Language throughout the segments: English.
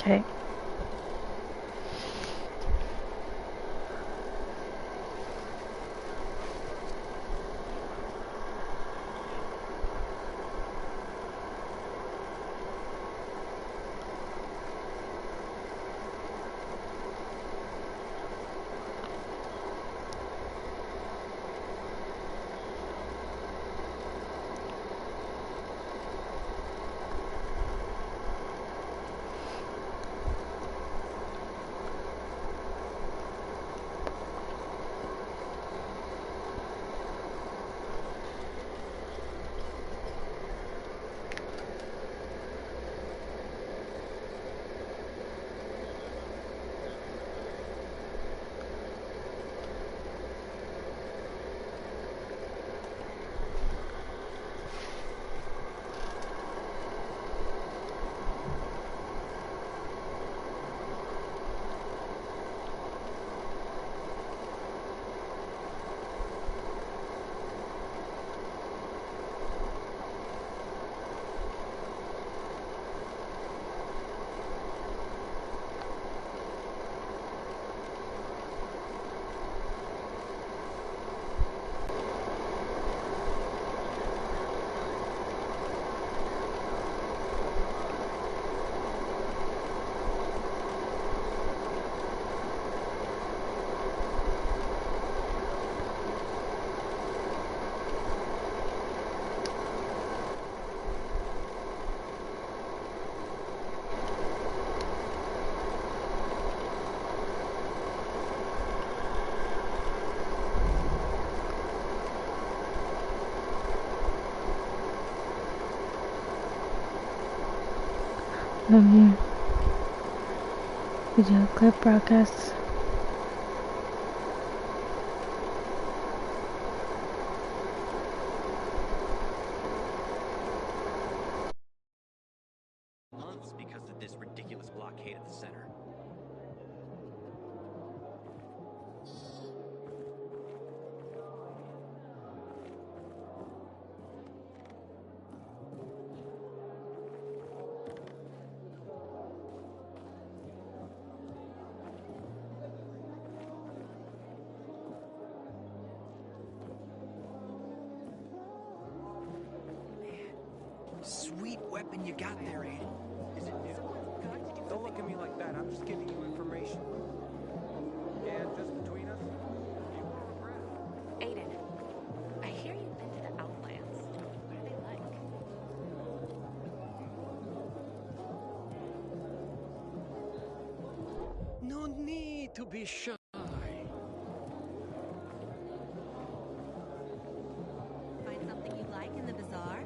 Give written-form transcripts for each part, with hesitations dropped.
Okay. Review. Video clip broadcasts. Months because of this ridiculous blockade at the center. Sweet weapon you got there, Aiden. Is it new? Don't look at me like that. I'm just giving you information. And just between us, you won't regret it. Aiden, I hear you've been to the Outlands. What are they like? No need to be shy. Find something you like in the bazaar?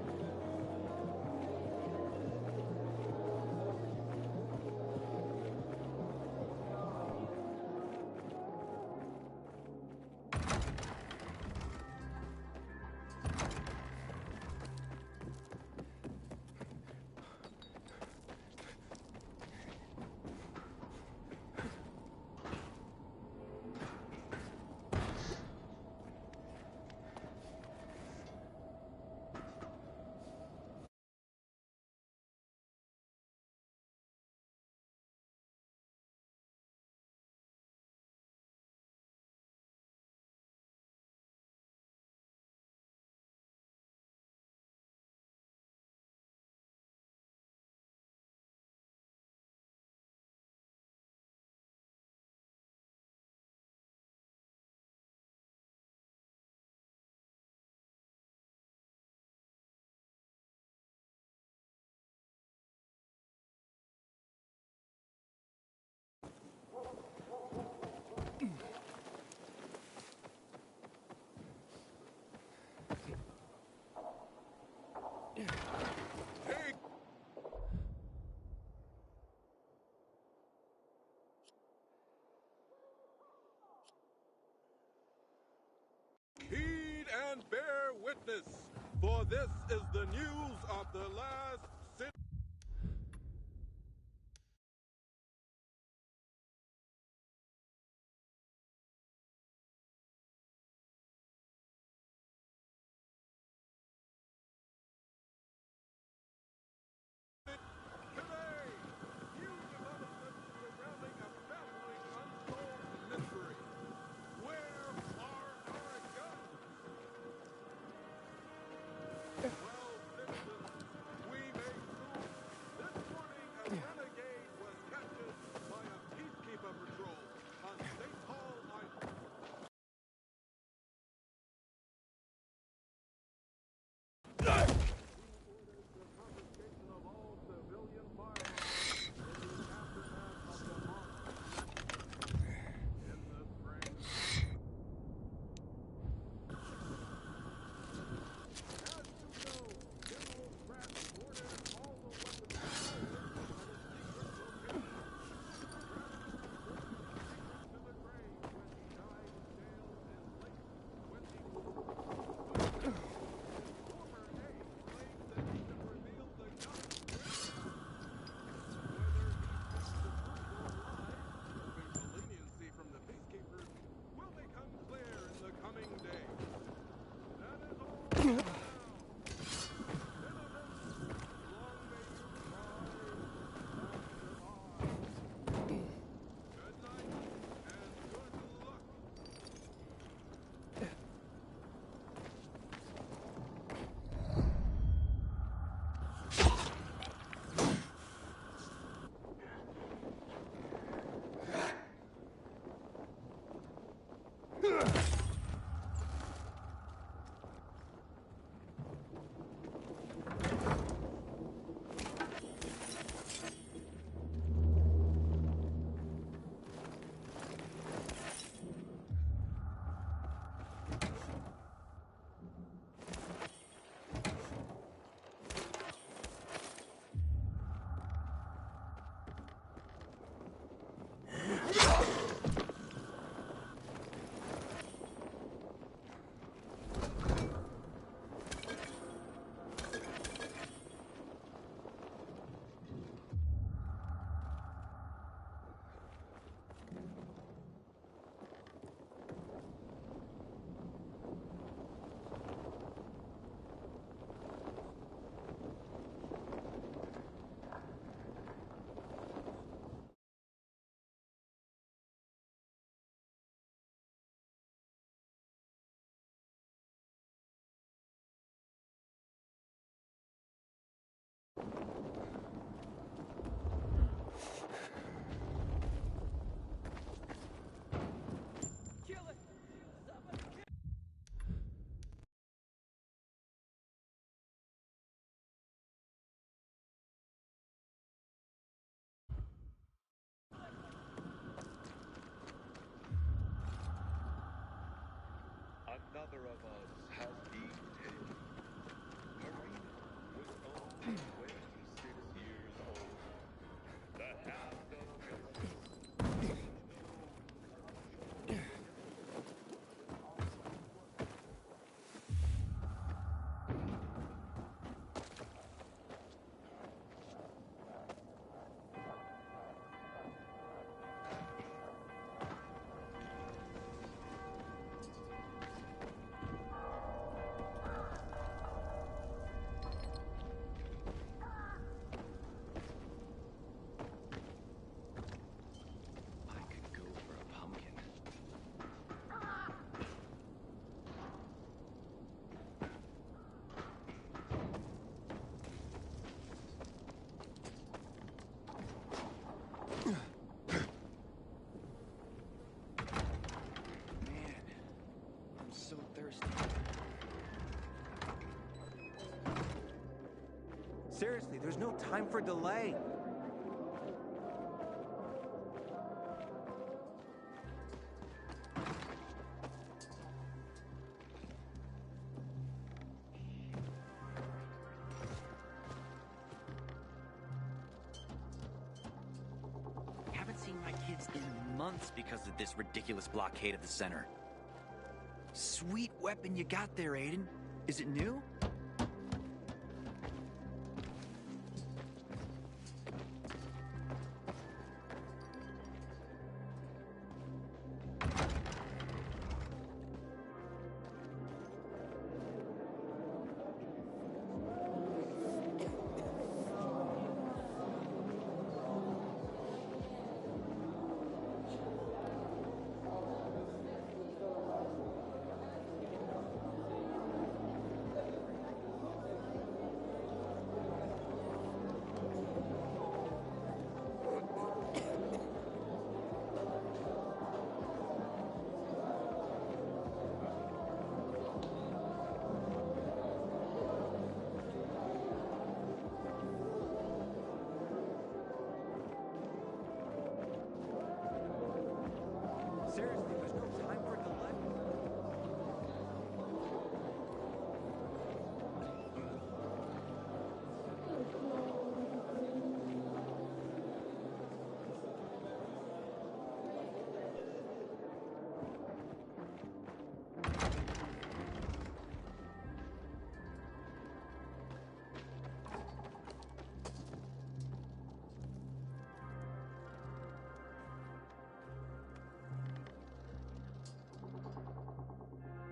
Heed and bear witness, for this is the news of the last city. Today, new developments Leniency from the peacekeepers will become clear in the coming days. That is all for now. Citizens, long may you thrive and survive. Good night and good luck. Another of us has been taken. Marina was only 26 years old. The hand of justice. I could go for a pumpkin. Man, I'm so thirsty. Seriously, there's no time for delay. Haven't seen my kids in months because of this ridiculous blockade of the center. Sweet weapon you got there, Aiden. Is it new?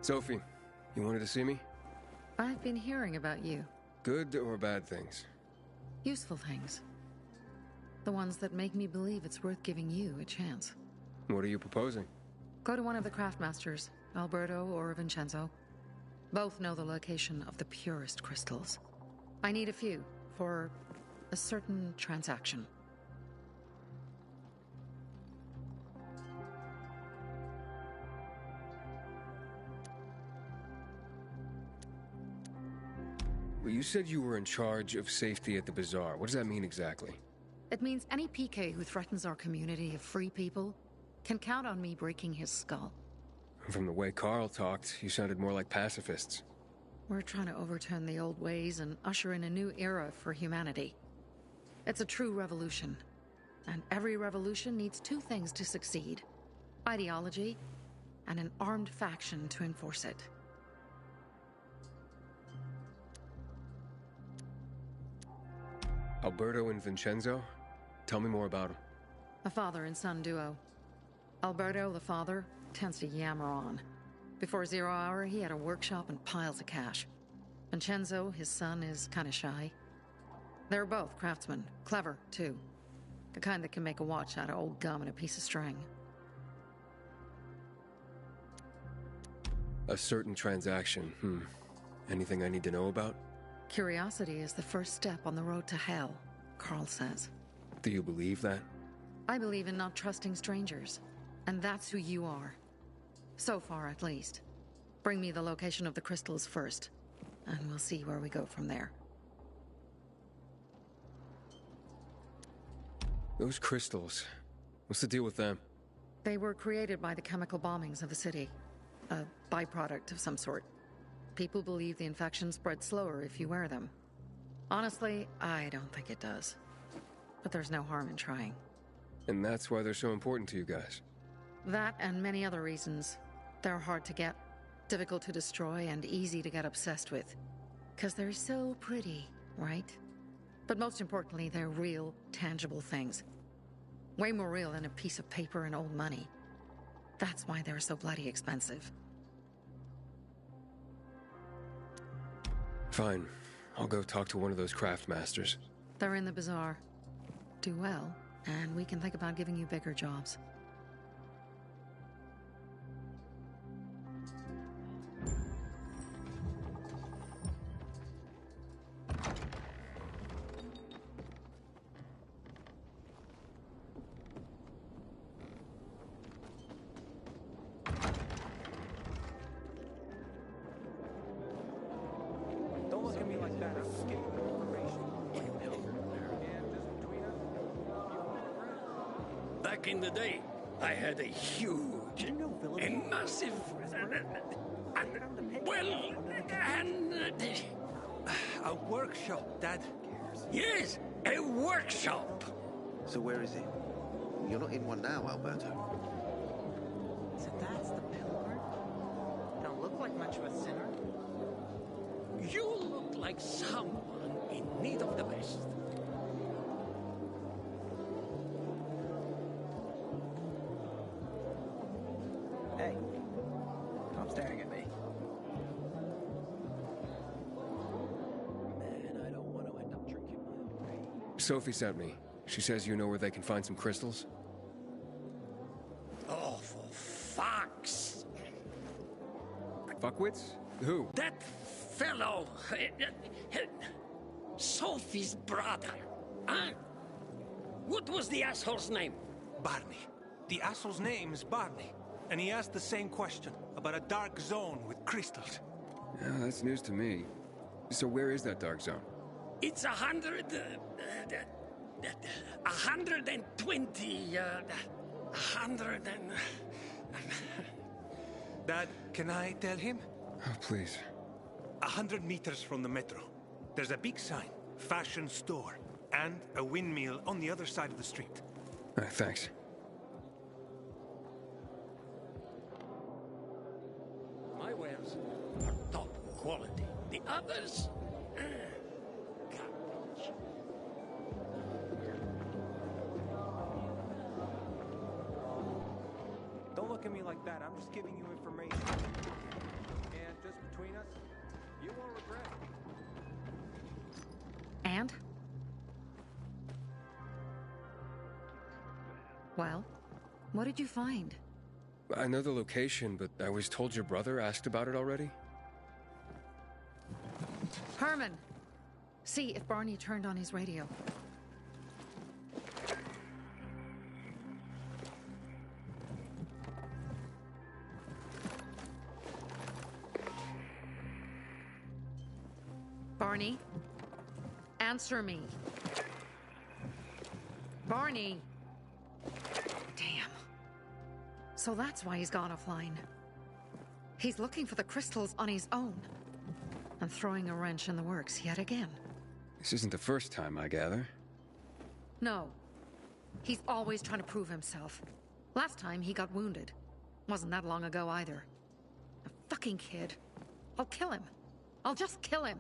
Sophie, you wanted to see me? I've been hearing about you. Good or bad things? Useful things. The ones that make me believe it's worth giving you a chance. What are you proposing? Go to one of the craftmasters, Alberto or Vincenzo. Both know the location of the purest crystals. I need a few for a certain transaction. Well, you said you were in charge of safety at the bazaar. What does that mean exactly? It means any PK who threatens our community of free people can count on me breaking his skull. From the way Carl talked, you sounded more like pacifists. We're trying to overturn the old ways and usher in a new era for humanity. It's a true revolution. And every revolution needs two things to succeed: ideology and an armed faction to enforce it. Alberto and Vincenzo? Tell me more about them. A father and son duo. Alberto, the father, tends to yammer on. Before 0 hour, he had a workshop and piles of cash. Vincenzo, his son, is kind of shy. They're both craftsmen, clever, too. The kind that can make a watch out of old gum and a piece of string. A certain transaction, Anything I need to know about? Curiosity is the first step on the road to hell, Carl says. Do you believe that? I believe in not trusting strangers, and that's who you are. So far, at least. Bring me the location of the crystals first, and we'll see where we go from there. Those crystals, what's the deal with them? They were created by the chemical bombings of the city. A byproduct of some sort. People believe the infection spreads slower if you wear them. Honestly, I don't think it does. But there's no harm in trying. And that's why they're so important to you guys. That and many other reasons. They're hard to get, difficult to destroy, and easy to get obsessed with. 'Cause they're so pretty, right? But most importantly, they're real, tangible things. Way more real than a piece of paper and old money. That's why they're so bloody expensive. Fine. I'll go talk to one of those craft masters. They're in the bazaar. Do well, and we can think about giving you bigger jobs. Don't look at me like that. I'm just giving you information. And just between us, you want to Back in the day, I had a huge, a massive, A workshop, Dad. yes, a workshop. So where is it? You're not in one now, Alberto. So that's the pilgrim? Don't look like much of a sinner. You look like someone in need of the best. Hey, stop staring at me. Man, I don't want to end up drinking my own rain. Sophie sent me. She says you know where they can find some crystals? Oh, for fuck's... Fuckwits? Who? That fellow... Sophie's brother. Huh? What was the asshole's name? Barney. The asshole's name is Barney. And he asked the same question about a dark zone with crystals. Yeah, that's news to me. So where is that dark zone? It's 120... 100 and... Dad, can I tell him? Oh, please. 100 meters from the metro. There's a big sign, fashion store, and a windmill on the other side of the street. Thanks. My wares are top quality. The others... garbage. Don't look at me like that. I'm just giving you information. between us, you won't regret it. And? Well, what did you find? I know the location, but I was told your brother asked about it already? Herman! See if Barney turned on his radio. Barney? Answer me. Barney! Damn. So that's why he's gone offline. He's looking for the crystals on his own. And throwing a wrench in the works yet again. This isn't the first time, I gather. No. He's always trying to prove himself. Last time he got wounded. Wasn't that long ago either. A fucking kid. I'll kill him. I'll just kill him.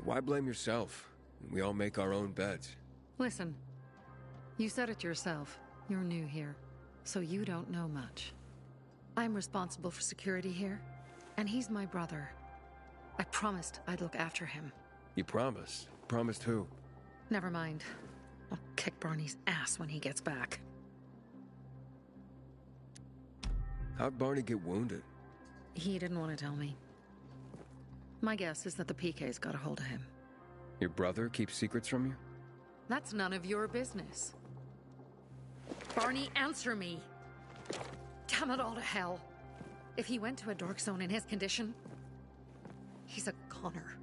Why blame yourself? We all make our own beds. Listen. You said it yourself. You're new here. So you don't know much. I'm responsible for security here, and he's my brother. I promised I'd look after him. You promised? Promised who? Never mind. I'll kick Barney's ass when he gets back. How'd Barney get wounded? He didn't want to tell me. My guess is that the PK's got a hold of him. Your brother keeps secrets from you? That's none of your business. Barney, answer me! Damn it all to hell. If he went to a dark zone in his condition, he's a goner.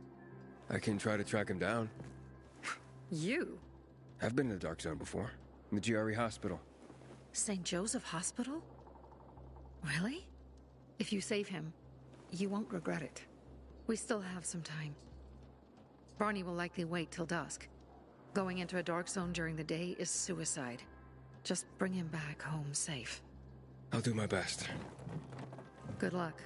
I can try to track him down. You? I've been in the dark zone before. In the GRE hospital. St. Joseph Hospital? Really? If you save him, you won't regret it. We still have some time. Barney will likely wait till dusk. Going into a dark zone during the day is suicide. Just bring him back home safe. I'll do my best. Good luck.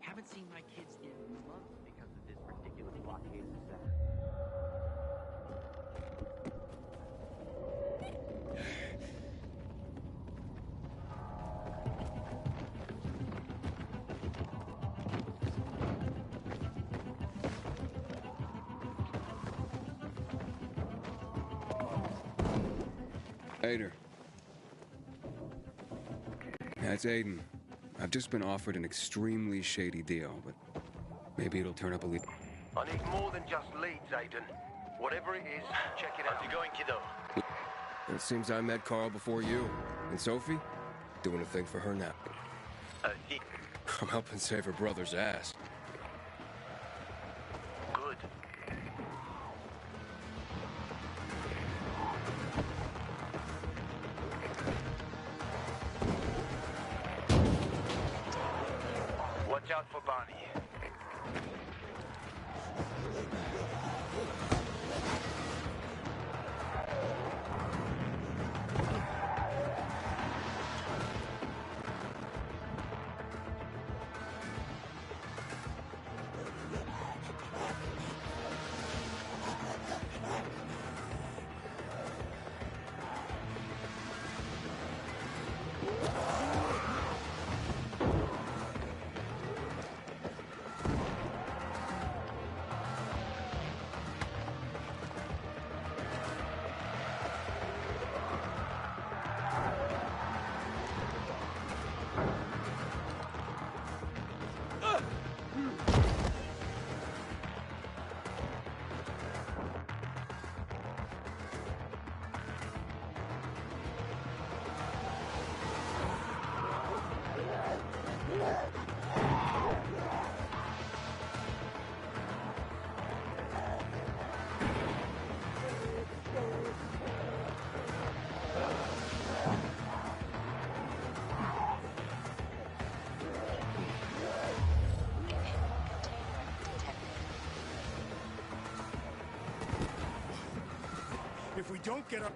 Haven't seen my kids in months because of this ridiculous blockade of the center. Aiden. That's Aiden. I've just been offered an extremely shady deal, but maybe it'll turn up a lead. I need more than just leads, Aiden. Whatever it is, check it out. How's it going, kiddo? It seems I met Carl before you. And Sophie? Doing a thing for her now. I'm helping save her brother's ass. Good. Watch out for Barney. we don't get up...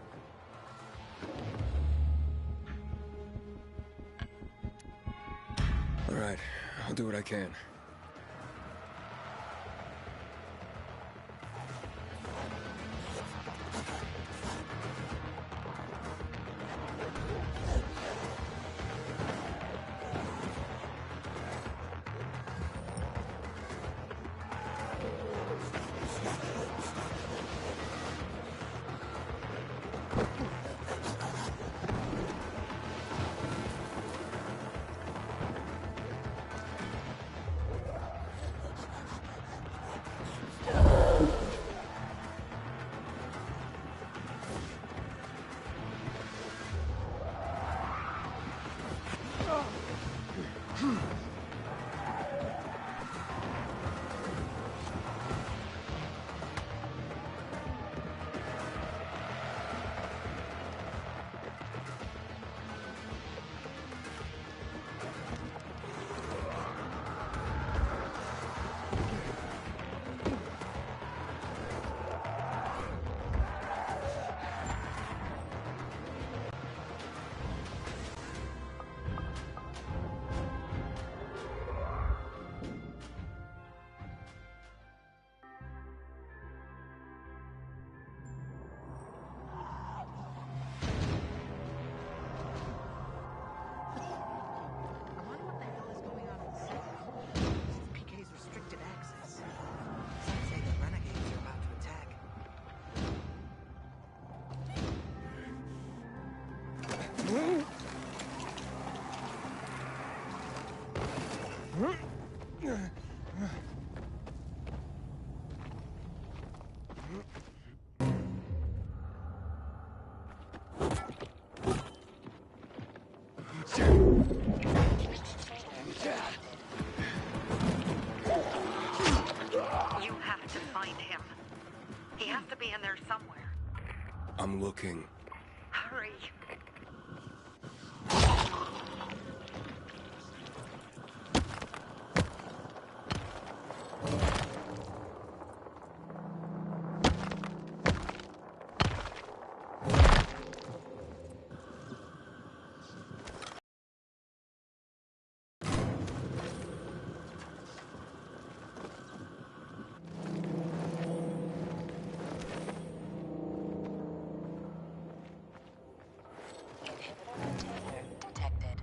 All right, I'll do what I can. You have to find him. He has to be in there somewhere. I'm looking. Hurry. Detected.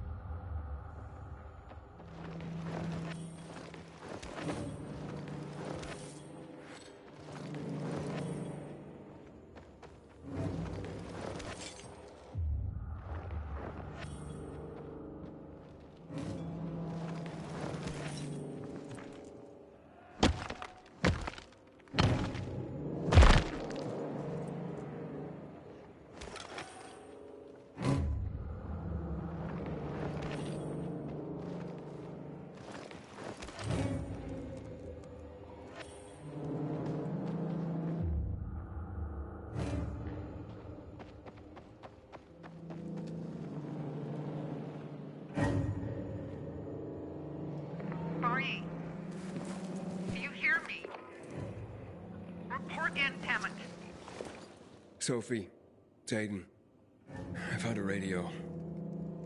Barney, do you hear me? Report in, damn it. Sophie, it's Aiden. I found a radio.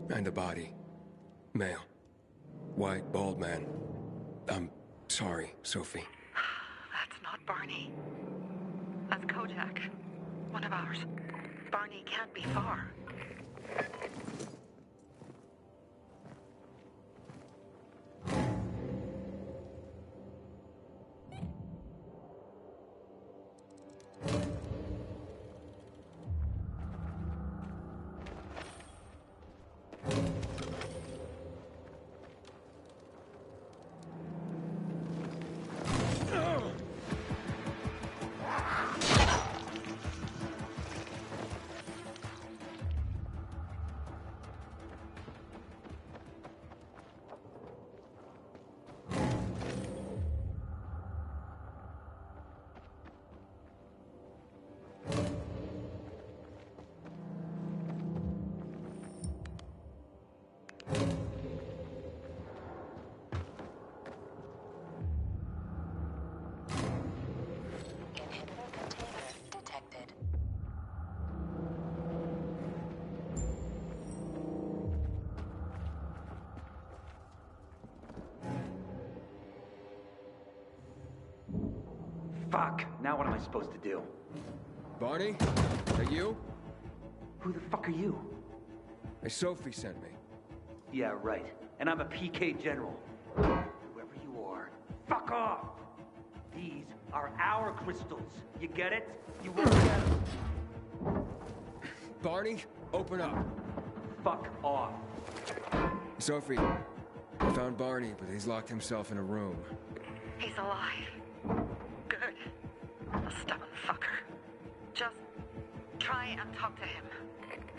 And a body. Male. White, bald man. I'm sorry, Sophie. That's not Barney. That's Kojak. One of ours. Barney can't be far. Fuck, now what am I supposed to do? Barney? Is that you? Who the fuck are you? Hey, Sophie sent me. Yeah, right. And I'm a PK general. Whoever you are, fuck off! These are our crystals. You get it? You won't get them. Barney, open up. Fuck off. Sophie, I found Barney, but he's locked himself in a room. He's alive. Good. A stubborn fucker. Just try and talk to him.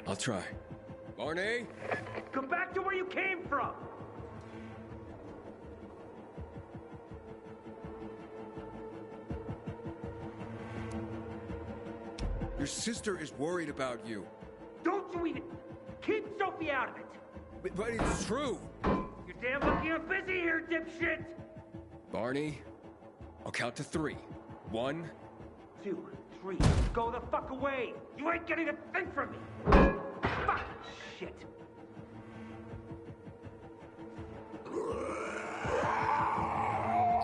I'll try. Barney? Come back to where you came from! Your sister is worried about you. Don't you even... Keep Sophie out of it! But it's true. You're damn lucky I'm busy here, dipshit! Barney, I'll count to 3. 1, 2, 3. Go the fuck away! You ain't getting a thing from me! Fuck! Shit!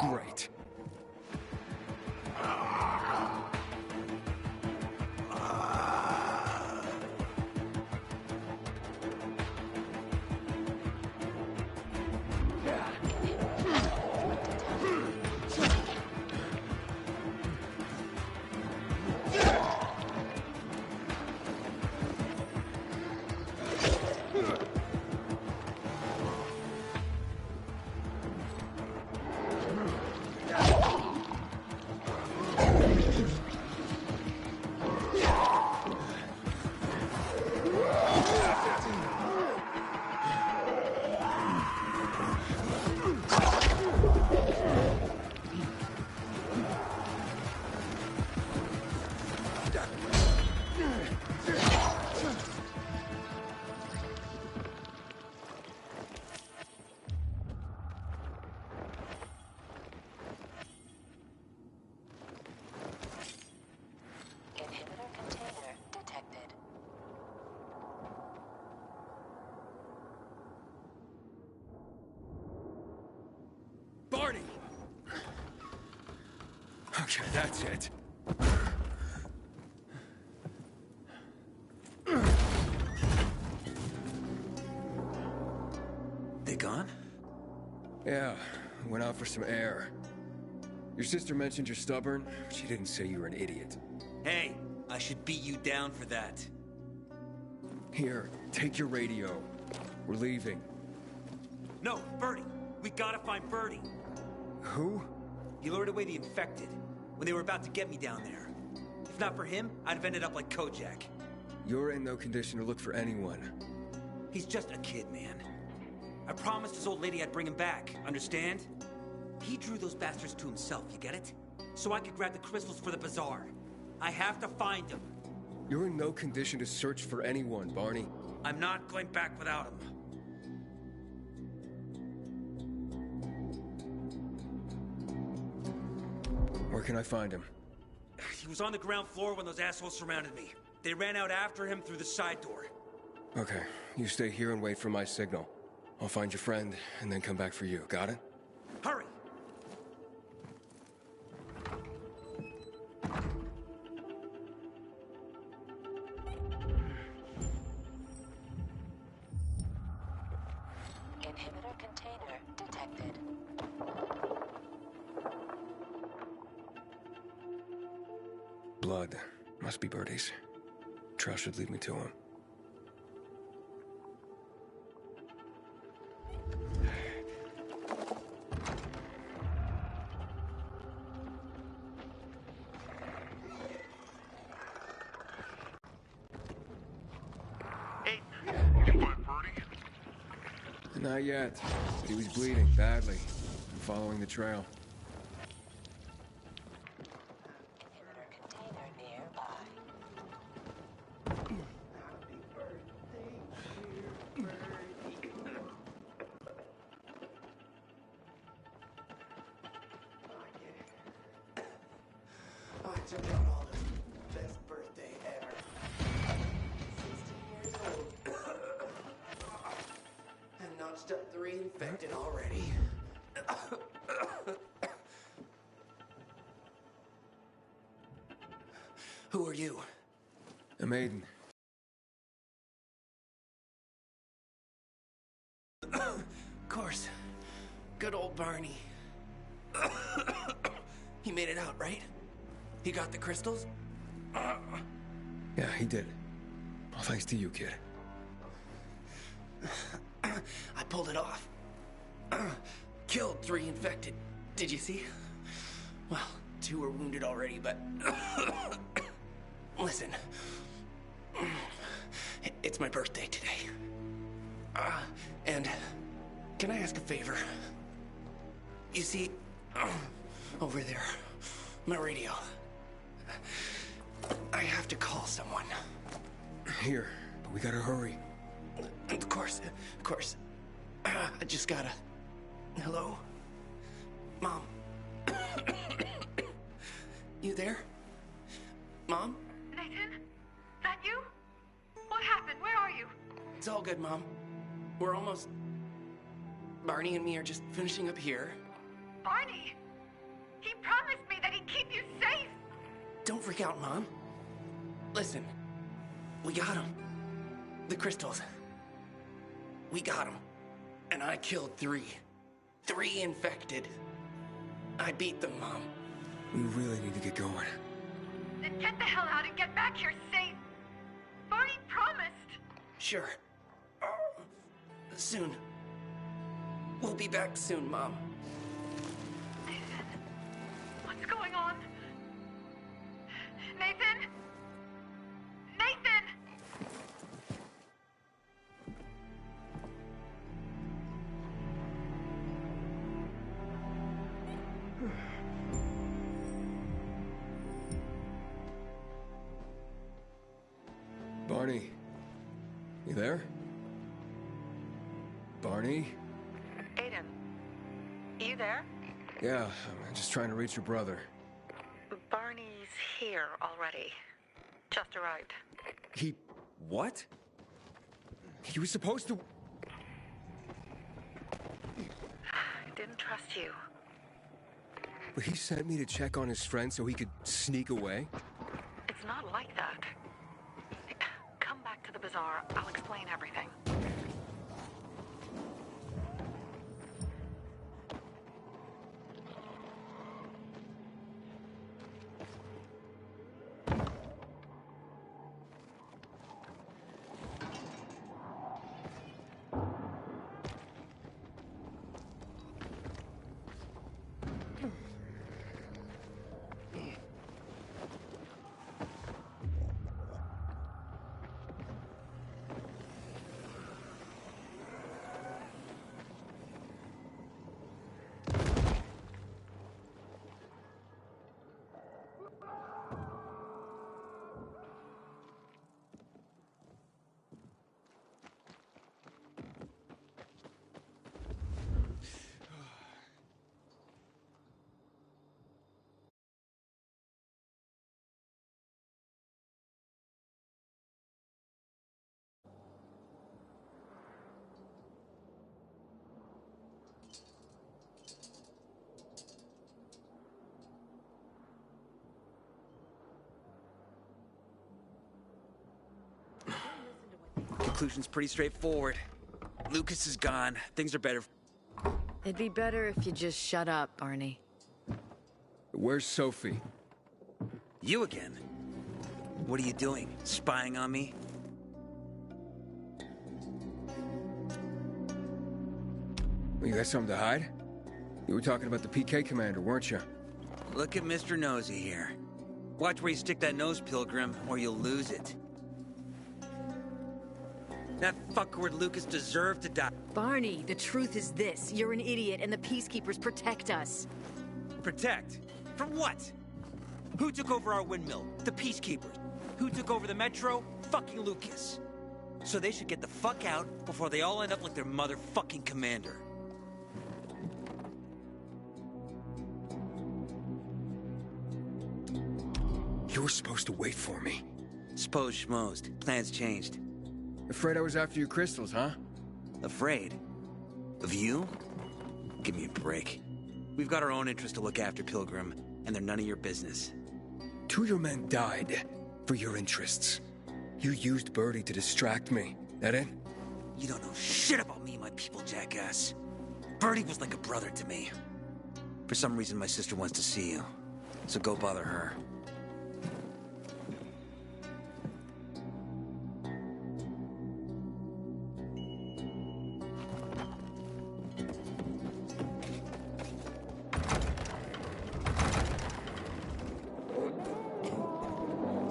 Great. Barney! Okay, that's it. They gone? Yeah, went out for some air. Your sister mentioned you're stubborn. She didn't say you were an idiot. Hey, I should beat you down for that. Here, take your radio. We're leaving. No, Birdie! We gotta find Birdie! Who? He lured away the infected when they were about to get me down there. If not for him, I'd have ended up like Kojak. You're in no condition to look for anyone. He's just a kid, man. I promised his old lady I'd bring him back, understand? He drew those bastards to himself, you get it? So I could grab the crystals for the bazaar. I have to find him. You're in no condition to search for anyone, Barney. I'm not going back without him. Where can I find him? He was on the ground floor when those assholes surrounded me. They ran out after him through the side door. Okay, you stay here and wait for my signal. I'll find your friend and then come back for you. Got it? Hurry! Inhibitor container detected. Blood. Must be Birdie's. Trail should lead me to him. Not yet. But he was bleeding badly. I'm following the trail. Inhibitor container nearby. I took out all the best birthday ever. 16 years old. And notched up 3 infected already. Who are you? I'm Aiden. Of course. Good old Barney. He made it out, right? He got the crystals? Yeah, he did. All thanks to you, kid. I pulled it off. Killed 3 infected. Did you see? Well, 2 were wounded already, but... Listen. It's my birthday today. And can I ask a favor? You see, over there, my radio. I have to call someone. Here, but we gotta hurry. Of course. I just gotta... Hello? Mom? You there? Mom? Nathan? That you? What happened? Where are you? It's all good, Mom. We're almost... Barney and me are just finishing up here. Barney? He promised me that he'd keep you safe! Don't freak out, Mom. Listen. We got him. The crystals. We got him. And I killed 3. 3 infected. I beat them, Mom. We really need to get going. Then get the hell out and get back here safe! Barney promised! Sure. Soon. We'll be back soon, Mom. Nathan? What's going on? Nathan? Nathan! Barney. You there? Barney? Aiden, you there? Yeah, I'm just trying to reach your brother. Barney's here already. Just arrived. He... what? He was supposed to... Didn't trust you. But he sent me to check on his friend so he could sneak away? It's not like that. Come back to the bazaar. I'll explain everything. Conclusion's pretty straightforward. Lucas is gone. Things are better. It'd be better if you just shut up, Barney. Where's Sophie? You again? What are you doing? Spying on me? Well, you got something to hide? You were talking about the PK commander, weren't you? Look at Mr. Nosy here. Watch where you stick that nose, Pilgrim, or you'll lose it. That fuckward Lucas deserved to die. Barney, the truth is this. You're an idiot, and the Peacekeepers protect us. Protect? From what? Who took over our windmill? The Peacekeepers. Who took over the Metro? Fucking Lucas. So they should get the fuck out before they all end up like their motherfucking commander. You were supposed to wait for me. Suppose schmozed. Plans changed. Afraid I was after your crystals, huh? Afraid? Of you? Give me a break. We've got our own interests to look after, Pilgrim, and they're none of your business. 2 of your men died. For your interests. You used Birdie to distract me. That it? You don't know shit about me and my people, jackass. Birdie was like a brother to me. For some reason, my sister wants to see you. So go bother her.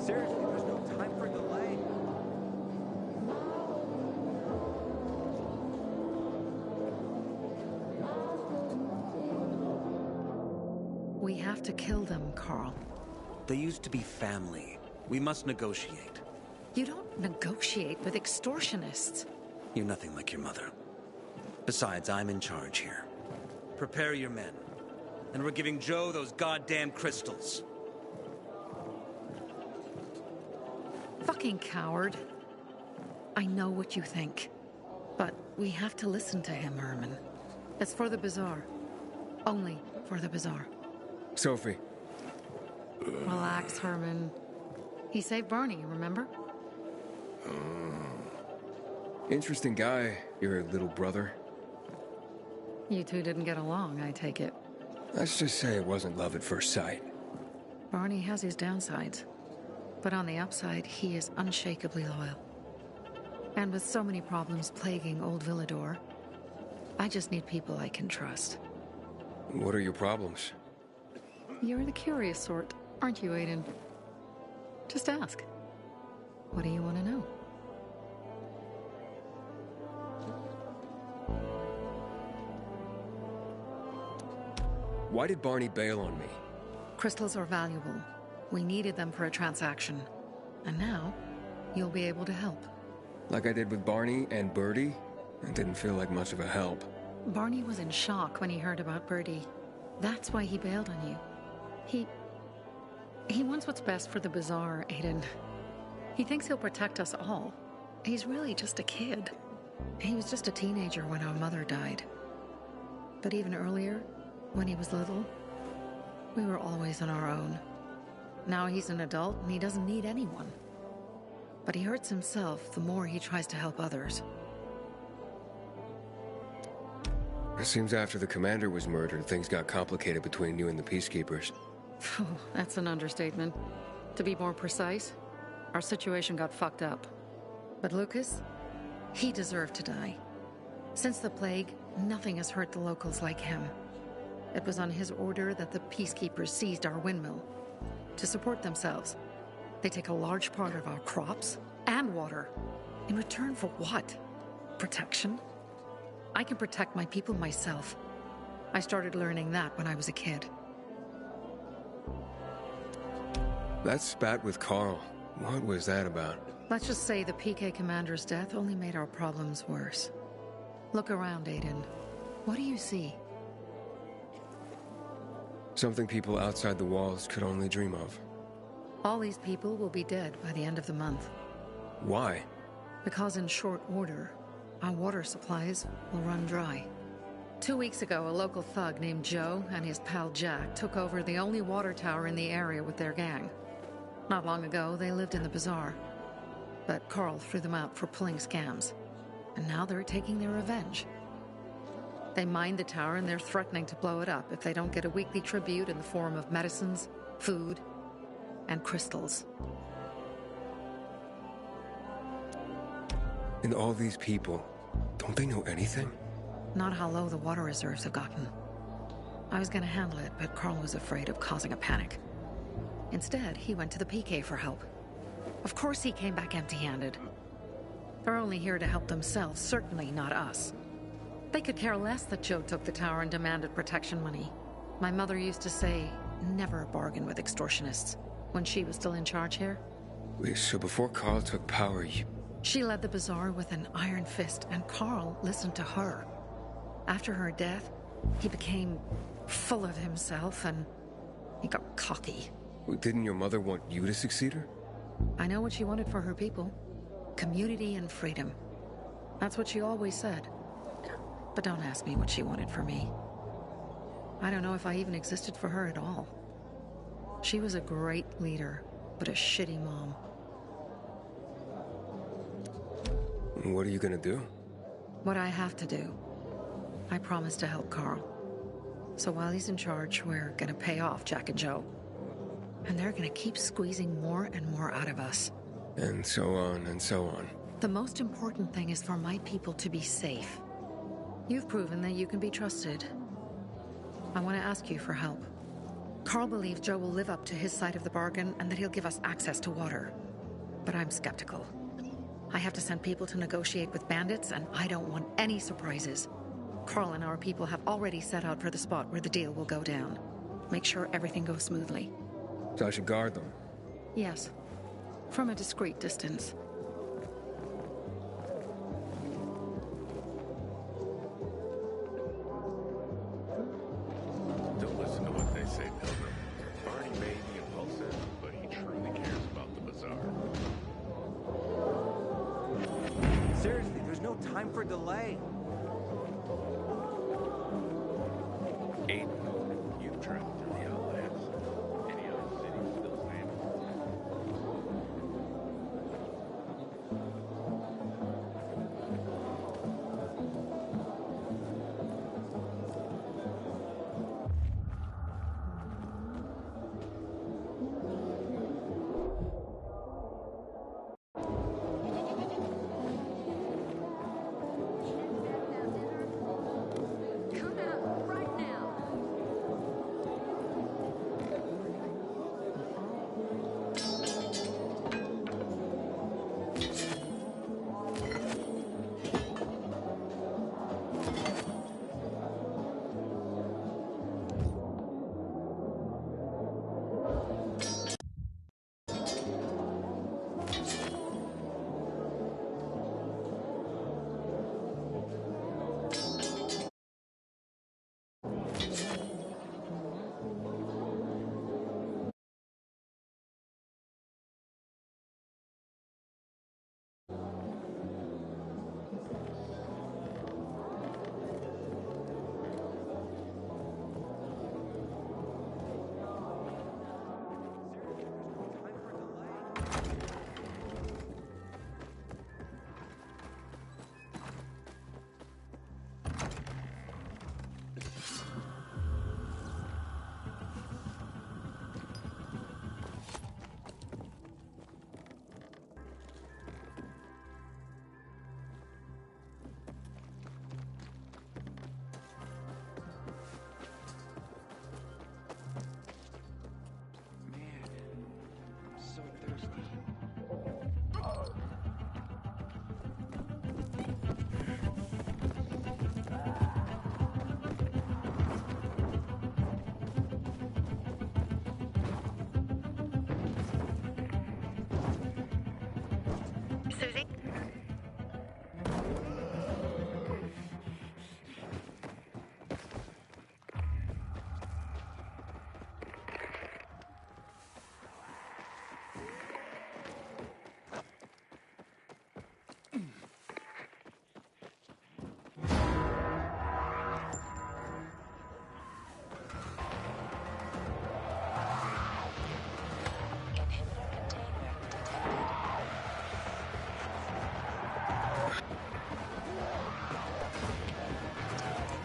Seriously, there's no time for delay. We have to kill them, Carl. They used to be family. We must negotiate. You don't negotiate with extortionists. You're nothing like your mother. Besides, I'm in charge here. Prepare your men. And we're giving Joe those goddamn crystals. Fucking coward. I know what you think. But we have to listen to him, Herman. It's for the bazaar. Only for the bazaar. Sophie. Relax, Herman. He saved Barney, remember? Interesting guy, your little brother. You two didn't get along, I take it. Let's just say it wasn't love at first sight. Barney has his downsides. But on the upside, he is unshakably loyal. And with so many problems plaguing old Villador, I just need people I can trust. What are your problems? You're the curious sort, aren't you, Aiden? Just ask. What do you want to know? Why did Barney bail on me? Crystals are valuable. We needed them for a transaction. And now, you'll be able to help. Like I did with Barney and Birdie? It didn't feel like much of a help. Barney was in shock when he heard about Birdie. That's why he bailed on you. He wants what's best for the bazaar, Aiden. He thinks he'll protect us all. He's really just a kid. He was just a teenager when our mother died. But even earlier, when he was little, we were always on our own. Now he's an adult and he doesn't need anyone. But he hurts himself the more he tries to help others. It seems after the commander was murdered, things got complicated between you and the Peacekeepers. That's an understatement. To be more precise, our situation got fucked up. But Lucas, he deserved to die. Since the plague, nothing has hurt the locals like him. It was on his order that the Peacekeepers seized our windmill. To support themselves, they take a large part of our crops and water. In return for what? Protection? I can protect my people myself. I started learning that when I was a kid. That spat with Carl, what was that about? Let's just say the PK commander's death only made our problems worse. Look around, Aiden. What do you see? Something people outside the walls could only dream of. All these people will be dead by the end of the month. Why? Because in short order, our water supplies will run dry. 2 weeks ago, a local thug named Joe and his pal Jack took over the only water tower in the area with their gang. Not long ago, they lived in the bazaar. But Carl threw them out for pulling scams. And now they're taking their revenge. They mined the tower and they're threatening to blow it up if they don't get a weekly tribute in the form of medicines, food, and crystals. And all these people, don't they know anything? Not how low the water reserves have gotten. I was gonna handle it, but Carl was afraid of causing a panic. Instead, he went to the PK for help. Of course he came back empty-handed. They're only here to help themselves, certainly not us. They could care less that Joe took the tower and demanded protection money. My mother used to say, never bargain with extortionists, when she was still in charge here. Wait, so before Carl took power, you... She led the bazaar with an iron fist, and Carl listened to her. After her death, he became full of himself, and he got cocky. Didn't your mother want you to succeed her? I know what she wanted for her people. Community and freedom. That's what she always said. But don't ask me what she wanted for me. I don't know if I even existed for her at all. She was a great leader, but a shitty mom. What are you gonna do? What I have to do. I promised to help Carl. So while he's in charge, we're gonna pay off Jack and Joe. And they're gonna keep squeezing more and more out of us. And so on and so on. The most important thing is for my people to be safe. You've proven that you can be trusted. I want to ask you for help. Carl believes Joe will live up to his side of the bargain and that he'll give us access to water. But I'm skeptical. I have to send people to negotiate with bandits, and I don't want any surprises. Carl and our people have already set out for the spot where the deal will go down. Make sure everything goes smoothly. So I should guard them? Yes. From a discreet distance. Don't listen to what they say, Pilgrim. Barney may be impulsive, but he truly cares about the bazaar. Seriously, there's no time for delay. Aiden, you've traveled through the Outlands. Any other cities still standing? Come out right now. So thirsty. Susie?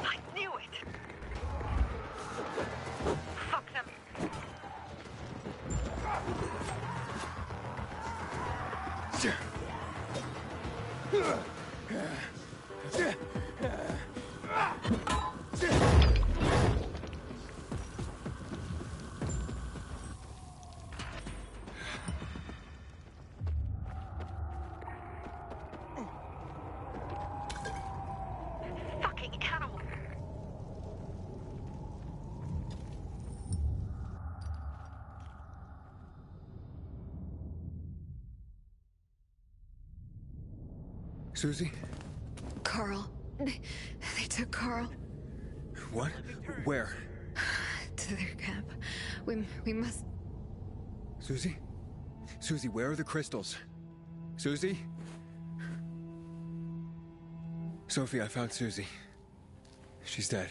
I knew it! Fuck them! Fucking animal! Susie? Carl. They took Carl What? Where? to their camp. We must... Susie? Susie, where are the crystals? Susie? Sophie, I found Susie. She's dead.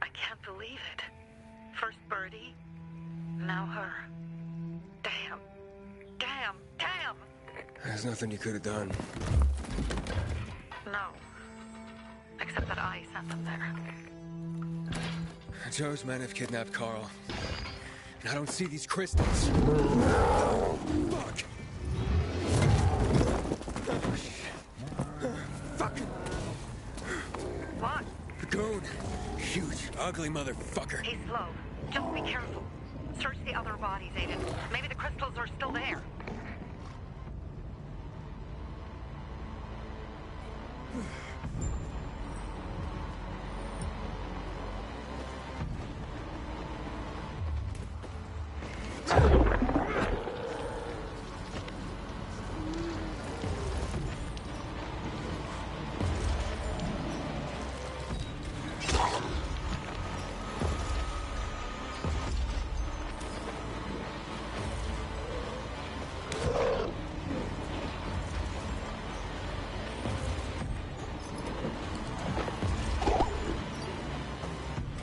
I can't believe it. First Birdie, now her. Damn. him. There's nothing you could have done. No. Except that I sent them there. Joe's men have kidnapped Carl. And I don't see these crystals. Fuck! Fuck! What? The goon. Huge, ugly motherfucker. He's slow. Just be careful. Search the other bodies, Aiden. Maybe the crystals are still there.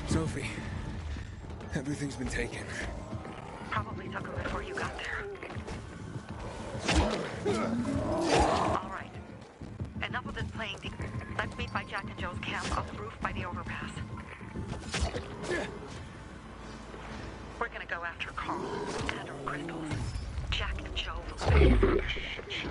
Sophie, everything's been taken. Probably took them before you got there. All right. Enough of this playing. Let's meet by Jack and Joe's camp on the roof by the overpass. We're gonna go after Carl and our crystals. Jack and Joe will pay for this shit show.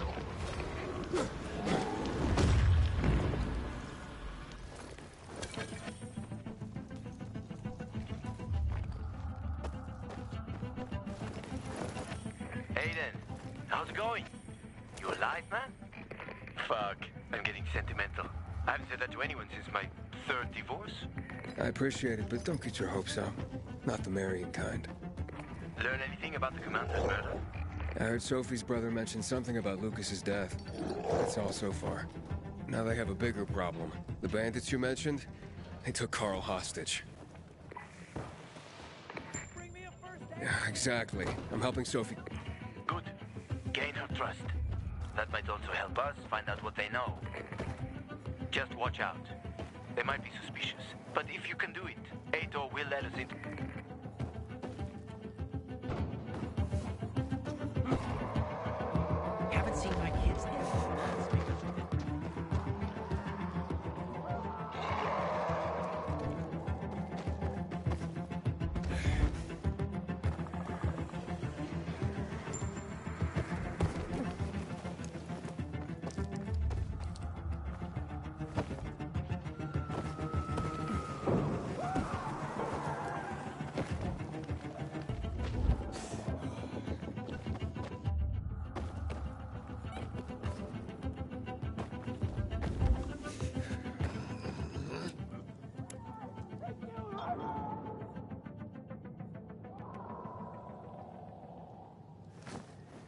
Aiden, how's it going? You alive, man? Fuck, I'm getting sentimental. I haven't said that to anyone since my third divorce. I appreciate it, but don't get your hopes up. Not the marrying kind. Learn anything about the commander's murder? I heard Sophie's brother mention something about Lucas's death. That's all so far. Now they have a bigger problem. The bandits you mentioned, they took Carl hostage. Yeah, exactly. I'm helping Sophie. Good. Gain her trust. That might also help us find out what they know. Just watch out. They might be suspicious. But if you can do it, Ato will let us in. Haven't seen my kids in months because of it.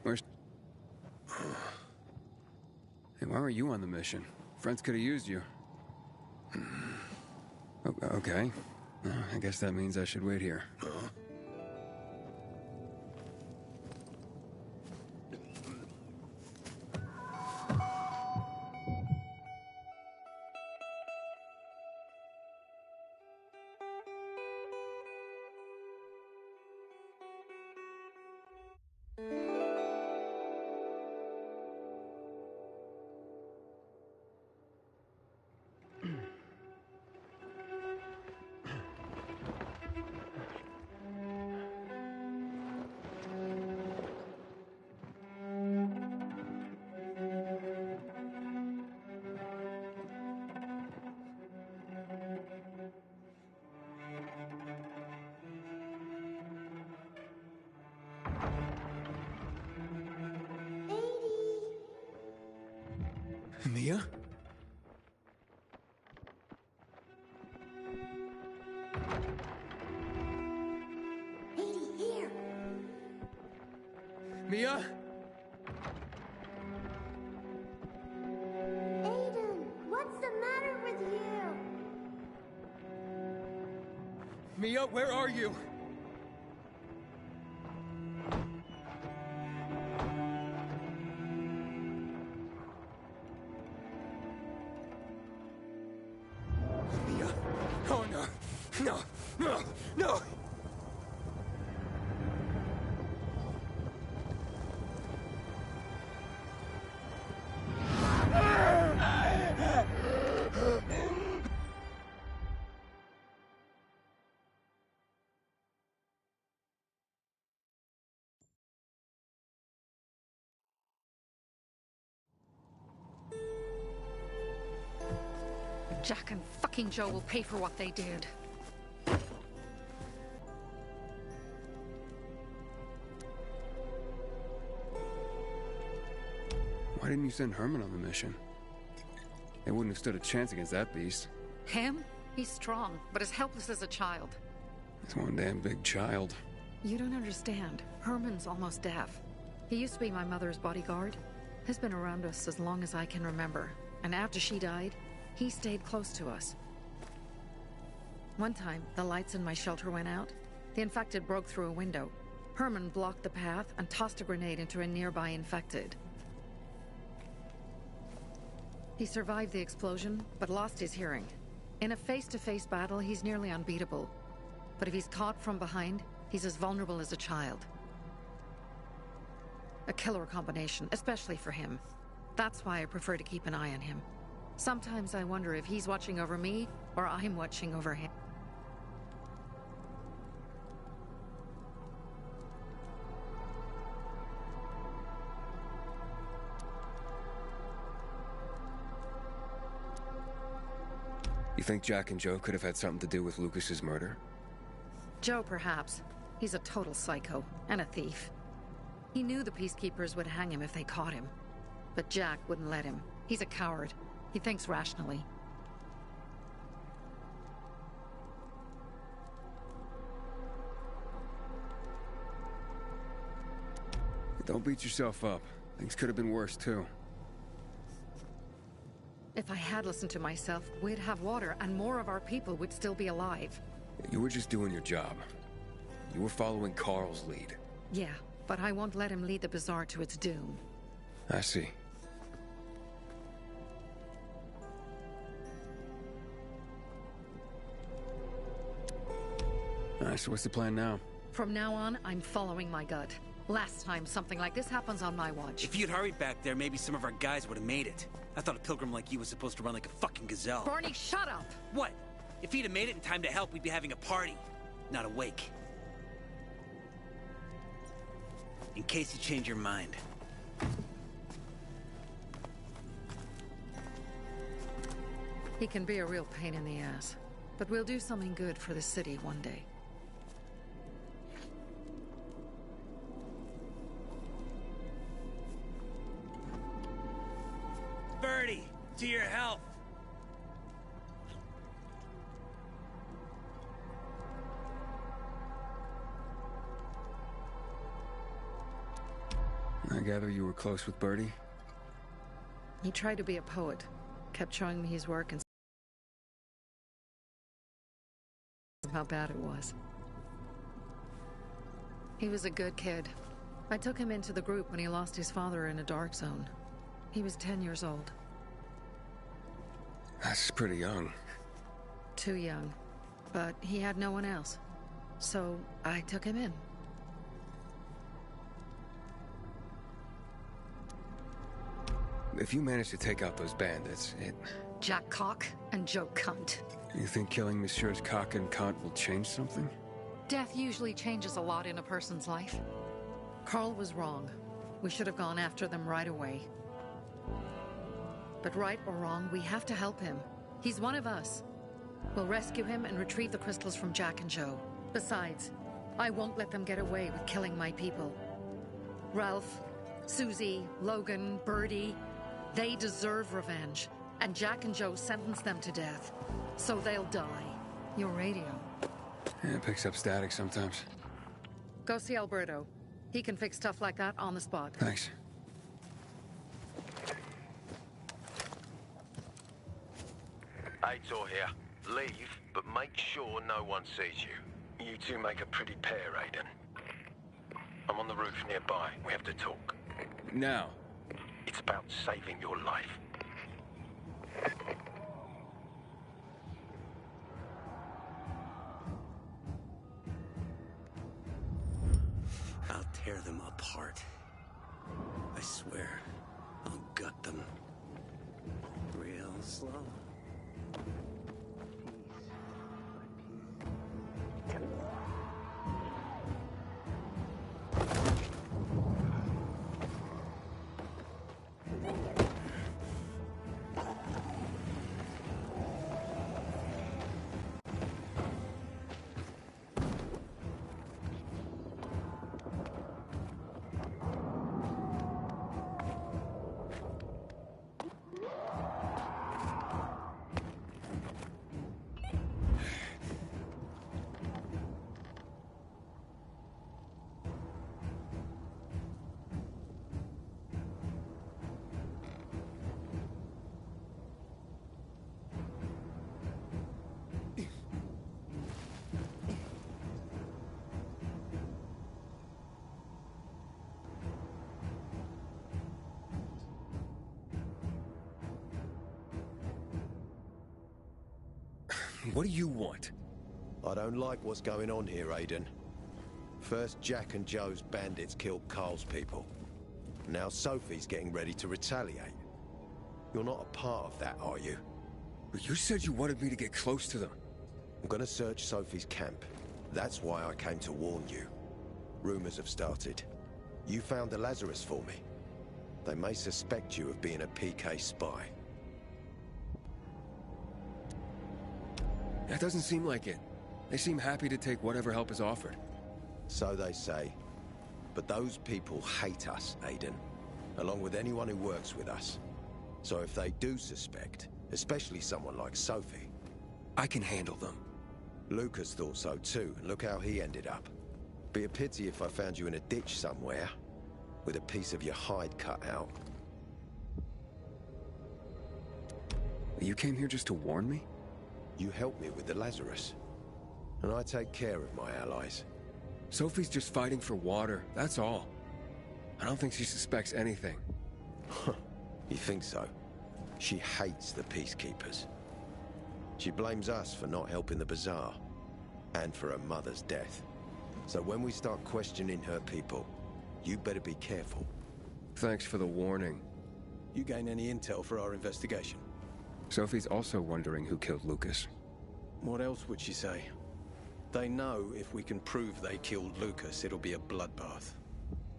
Where's... Hey, why were you on the mission? Friends could have used you. Okay. I guess that means I should wait here. Mia? Here. Mia? Aiden, what's the matter with you? Mia, where are you? Mia. Oh, no. No. No. No. Jack and fucking Joe will pay for what they did. Why didn't you send Herman on the mission? They wouldn't have stood a chance against that beast. Him? He's strong, but as helpless as a child. He's one damn big child. You don't understand. Herman's almost deaf. He used to be my mother's bodyguard. He's been around us as long as I can remember. And after she died, he stayed close to us. One time, the lights in my shelter went out. The infected broke through a window. Herman blocked the path and tossed a grenade into a nearby infected. He survived the explosion, but lost his hearing. In a face-to-face battle, he's nearly unbeatable. But if he's caught from behind, he's as vulnerable as a child. A killer combination, especially for him. That's why I prefer to keep an eye on him. Sometimes I wonder if he's watching over me, or I'm watching over him. You think Jack and Joe could have had something to do with Lucas's murder? Joe, perhaps. He's a total psycho, and a thief. He knew the Peacekeepers would hang him if they caught him. But Jack wouldn't let him. He's a coward. He thinks rationally. Don't beat yourself up. Things could have been worse, too. If I had listened to myself, we'd have water, and more of our people would still be alive. You were just doing your job. You were following Carl's lead. Yeah, but I won't let him lead the Bazaar to its doom. I see. Alright, so what's the plan now? From now on, I'm following my gut. Last time something like this happens on my watch. If you'd hurried back there, maybe some of our guys would have made it. I thought a pilgrim like you was supposed to run like a fucking gazelle. Barney, shut up! What? If he'd have made it in time to help, we'd be having a party, not a wake. In case you change your mind. He can be a real pain in the ass. But we'll do something good for the city one day. Birdie, to your health. I gather you were close with Birdie? He tried to be a poet, kept showing me his work and how bad it was. He was a good kid. I took him into the group when he lost his father in a dark zone. He was 10 years old. That's pretty young. Too young. But he had no one else. So I took him in. If you manage to take out those bandits, Jack Cock and Joe Cunt. You think killing Messieurs Cock and Cunt will change something? Death usually changes a lot in a person's life. Carl was wrong. We should have gone after them right away. But right or wrong, we have to help him. He's one of us. We'll rescue him and retrieve the crystals from Jack and Joe. Besides, I won't let them get away with killing my people. Ralph, Susie, Logan, Birdie, they deserve revenge. And Jack and Joe sentenced them to death. So they'll die. Your radio. Yeah, it picks up static sometimes. Go see Alberto. He can fix stuff like that on the spot. Thanks. Aitor here. Leave, but make sure no one sees you. You two make a pretty pair, Aiden. I'm on the roof nearby. We have to talk. Now. It's about saving your life. I'll tear them apart. I swear, I'll gut them. Real slow. What do you want? I don't like what's going on here, Aiden. First, Jack and Joe's bandits killed Carl's people. Now Sophie's getting ready to retaliate. You're not a part of that, are you? But you said you wanted me to get close to them. I'm gonna search Sophie's camp. That's why I came to warn you. Rumors have started. You found the Lazarus for me. They may suspect you of being a PK spy. That doesn't seem like it. They seem happy to take whatever help is offered. So they say. But those people hate us, Aiden. Along with anyone who works with us. So if they do suspect, especially someone like Sophie... I can handle them. Lucas thought so too, and look how he ended up. Be a pity if I found you in a ditch somewhere, with a piece of your hide cut out. You came here just to warn me? You helped me with the Lazarus. And I take care of my allies. Sophie's just fighting for water, that's all. I don't think she suspects anything. You think so? She hates the Peacekeepers. She blames us for not helping the Bazaar, and for her mother's death. So when we start questioning her people, you better be careful. Thanks for the warning. You gain any intel for our investigation? Sophie's also wondering who killed Lucas. What else would she say? They know if we can prove they killed Lucas, it'll be a bloodbath.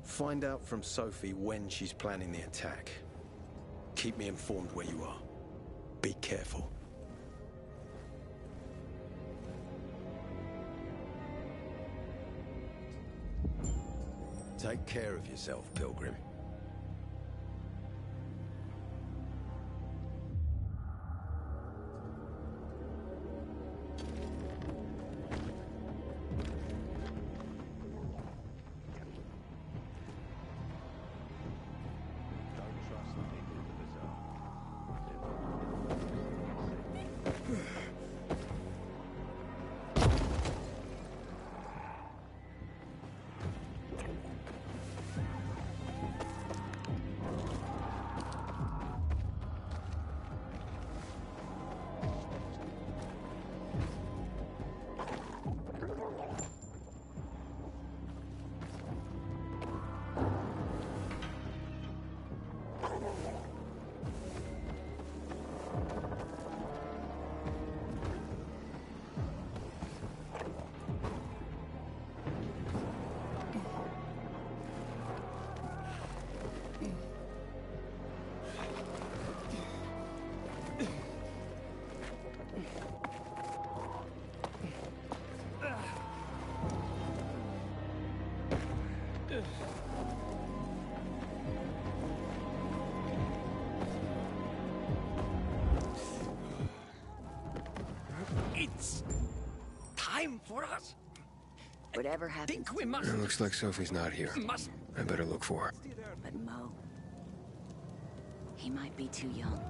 Find out from Sophie when she's planning the attack. Keep me informed where you are. Be careful. Take care of yourself, Pilgrim. It's time for us. Whatever happens. Think we must. It looks like Sophie's not here. Must. I better look for her. But Mo, he might be too young.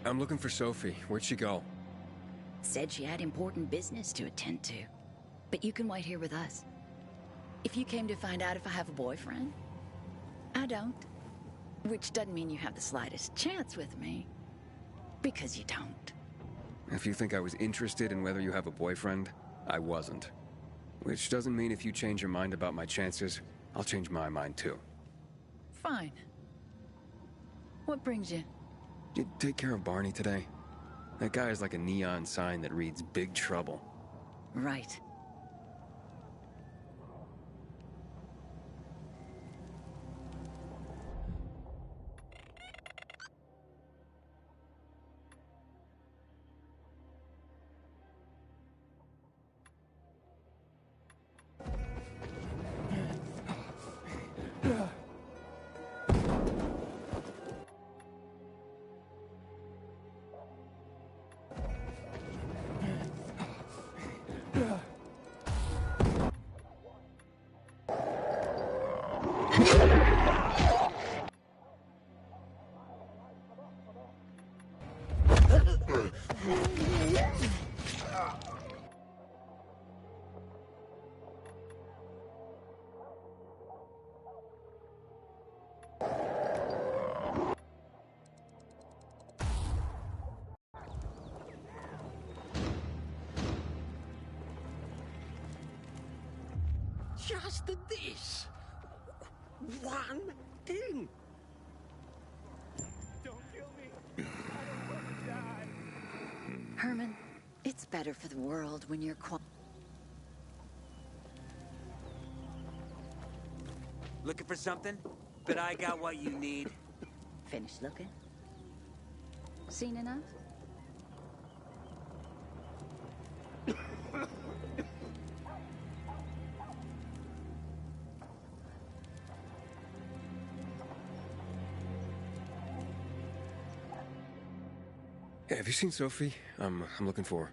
I'm looking for Sophie. Where'd she go? Said she had important business to attend to. But you can wait here with us. If you came to find out if I have a boyfriend, I don't. Which doesn't mean you have the slightest chance with me. Because you don't. If you think I was interested in whether you have a boyfriend, I wasn't. Which doesn't mean if you change your mind about my chances, I'll change my mind too. Fine. What brings you? You take care of Barney today? That guy is like a neon sign that reads Big Trouble. Right. Just this. One thing. Don't kill me. I don't want to die. Herman, it's better for the world when you're Looking for something? But I got what you need. Finished looking? Seen enough? Hey, have you seen Sophie? I'm looking for her.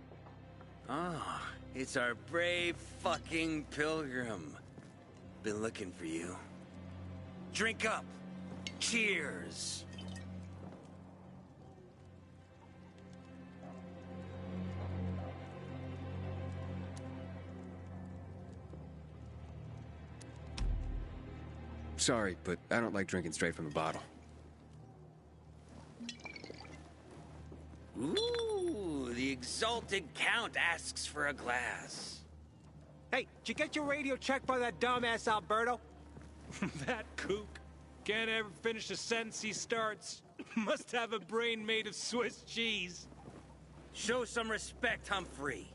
Ah, it's our brave fucking pilgrim. Been looking for you. Drink up. Cheers. Sorry, but I don't like drinking straight from the bottle. Ooh, the exalted count asks for a glass. Hey, did you get your radio checked by that dumbass Alberto? That kook can't ever finish a sentence he starts. Must have a brain made of Swiss cheese. Show some respect, Humphrey.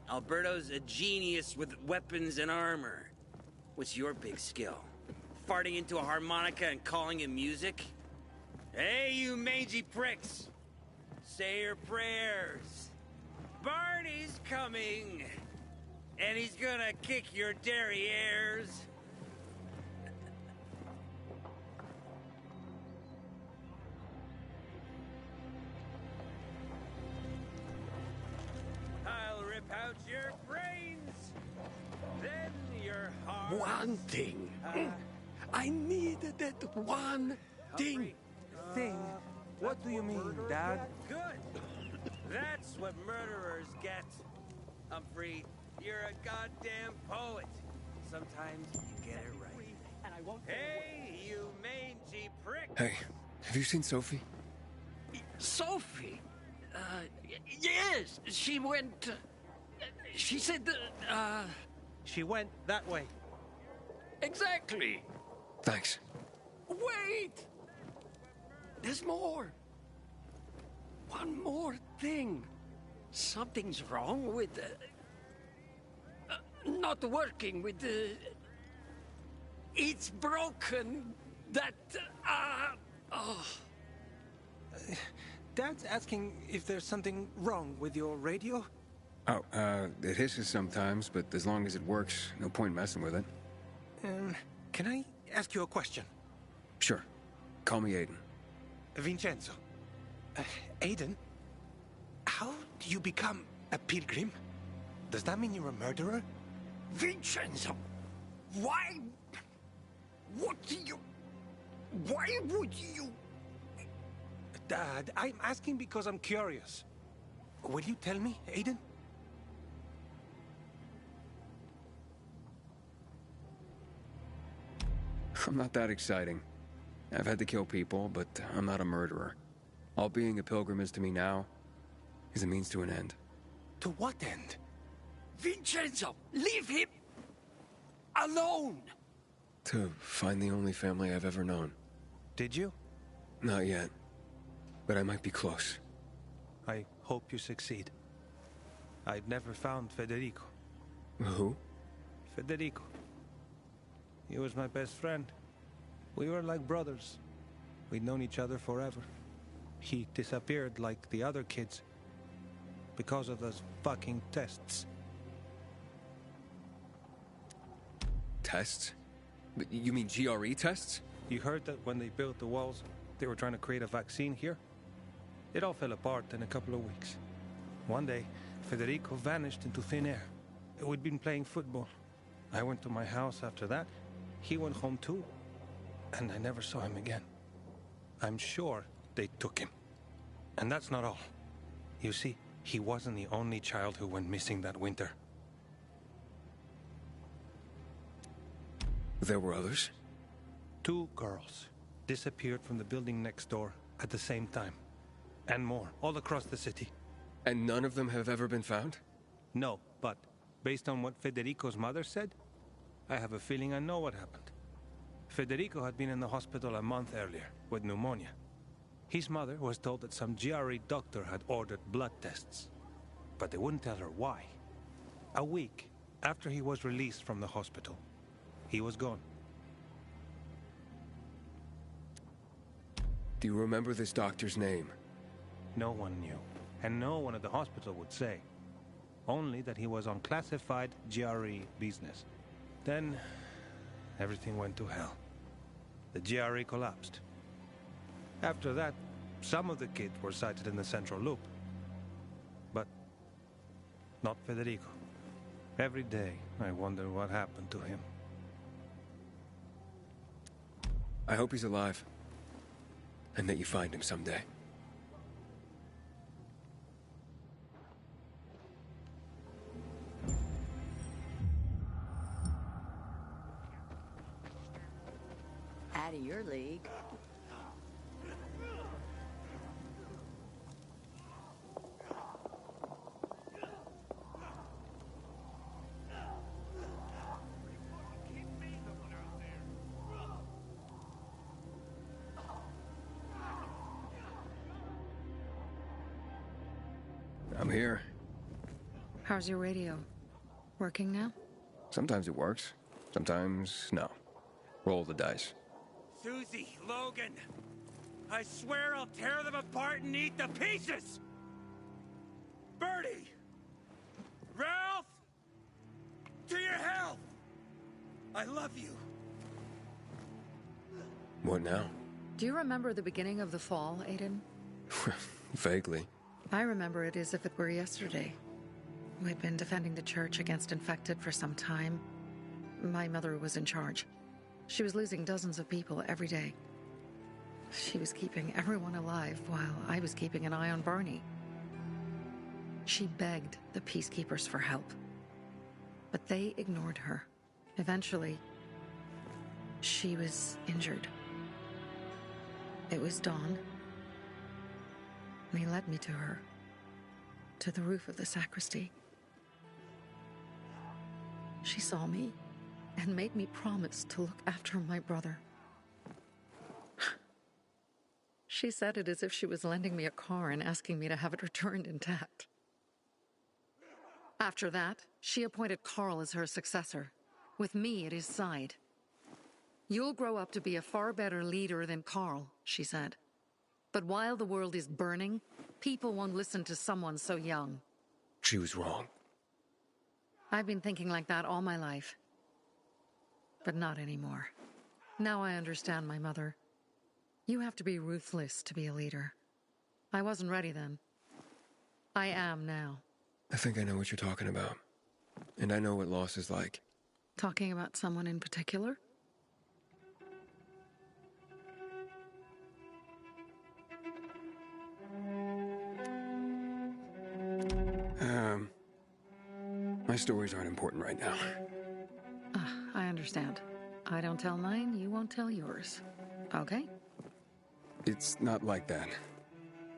Alberto's a genius with weapons and armor. What's your big skill? Farting into a harmonica and calling it music? Hey, you mangy pricks! Say your prayers. Barney's coming! And he's gonna kick your derrieres. I'll rip out your brains, then your heart. One thing. I needed that one thing. Thing? What do you mean, Dad? Good. That's what murderers get. Humphrey, you're a goddamn poet. Sometimes you get it right. And I won't. Hey, you mangy prick. Hey, have you seen Sophie? Sophie? Yes, she went. She said, She went that way. exactly. Thanks. Wait! There's more. One more thing. Something's wrong with not working with the. It's broken. That. Oh. Dad's asking if there's something wrong with your radio? Oh, it hisses sometimes, but as long as it works, no point messing with it. Can I ask you a question? Sure. Call me Aiden. Vincenzo. Aiden? How do you become a pilgrim? Does that mean you're a murderer? Vincenzo! Why? What do you. Why would you. Dad, I'm asking because I'm curious. Will you tell me, Aiden? I'm not that exciting. I've had to kill people, but I'm not a murderer. All being a pilgrim is to me now is a means to an end. To what end? Vincenzo! Leave him alone! To find the only family I've ever known. Did you? Not yet. But I might be close. I hope you succeed. I'd never found Federico. Who? Federico. He was my best friend. We were like brothers. We'd known each other forever. He disappeared like the other kids. Because of those fucking tests. Tests? You mean GRE tests? You heard that when they built the walls, they were trying to create a vaccine here? It all fell apart in a couple of weeks. One day, Federico vanished into thin air. We'd been playing football. I went to my house after that. He went home too. And I never saw him again. I'm sure they took him. And that's not all. You see, he wasn't the only child who went missing that winter. There were others? 2 girls disappeared from the building next door at the same time. And more, all across the city. And none of them have ever been found? No, but based on what Federico's mother said, I have a feeling I know what happened. Federico had been in the hospital a month earlier with pneumonia. His mother was told that some GRE doctor had ordered blood tests, but they wouldn't tell her why. A week after he was released from the hospital, he was gone. Do you remember this doctor's name? No one knew, and no one at the hospital would say. Only that he was on classified GRE business. Then, everything went to hell. The GRE collapsed. After that, some of the kids were sighted in the central loop. But not Federico. Every day, I wonder what happened to him. I hope he's alive. And that you find him someday. Out of your league. I'm here. How's your radio? Working now? Sometimes it works. Sometimes, no. Roll the dice. Susie, Logan, I swear I'll tear them apart and eat the pieces! Bertie! Ralph! To your health! I love you. What now? Do you remember the beginning of the fall, Aiden? Vaguely. I remember it as if it were yesterday. We'd been defending the church against infected for some time. My mother was in charge. She was losing dozens of people every day. She was keeping everyone alive while I was keeping an eye on Barney. She begged the peacekeepers for help, but they ignored her. Eventually, she was injured. It was dawn. And he led me to her, to the roof of the sacristy. She saw me and made me promise to look after my brother. She said it as if she was lending me a car and asking me to have it returned intact. After that, she appointed Carl as her successor, with me at his side. You'll grow up to be a far better leader than Carl, she said. But while the world is burning, people won't listen to someone so young. She was wrong. I've been thinking like that all my life. But not anymore. Now I understand my mother. You have to be ruthless to be a leader. I wasn't ready then. I am now. I think I know what you're talking about. And I know what loss is like. Talking about someone in particular? My stories aren't important right now. I understand. I don't tell mine, you won't tell yours. Okay? It's not like that.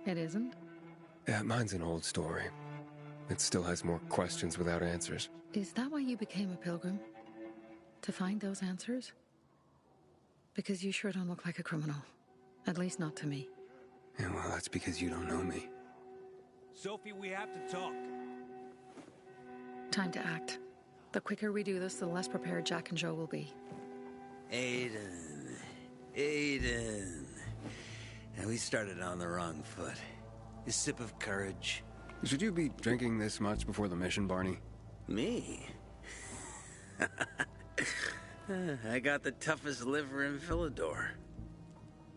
It isn't? Yeah, mine's an old story. It still has more questions without answers. Is that why you became a pilgrim? To find those answers? Because you sure don't look like a criminal. At least not to me. Yeah, well, that's because you don't know me. Sophie, we have to talk. Time to act. The quicker we do this, the less prepared Jack and Joe will be. Aiden. And we started on the wrong foot. A sip of courage. Should you be drinking this much before the mission, Barney? Me? I got the toughest liver in Philidor.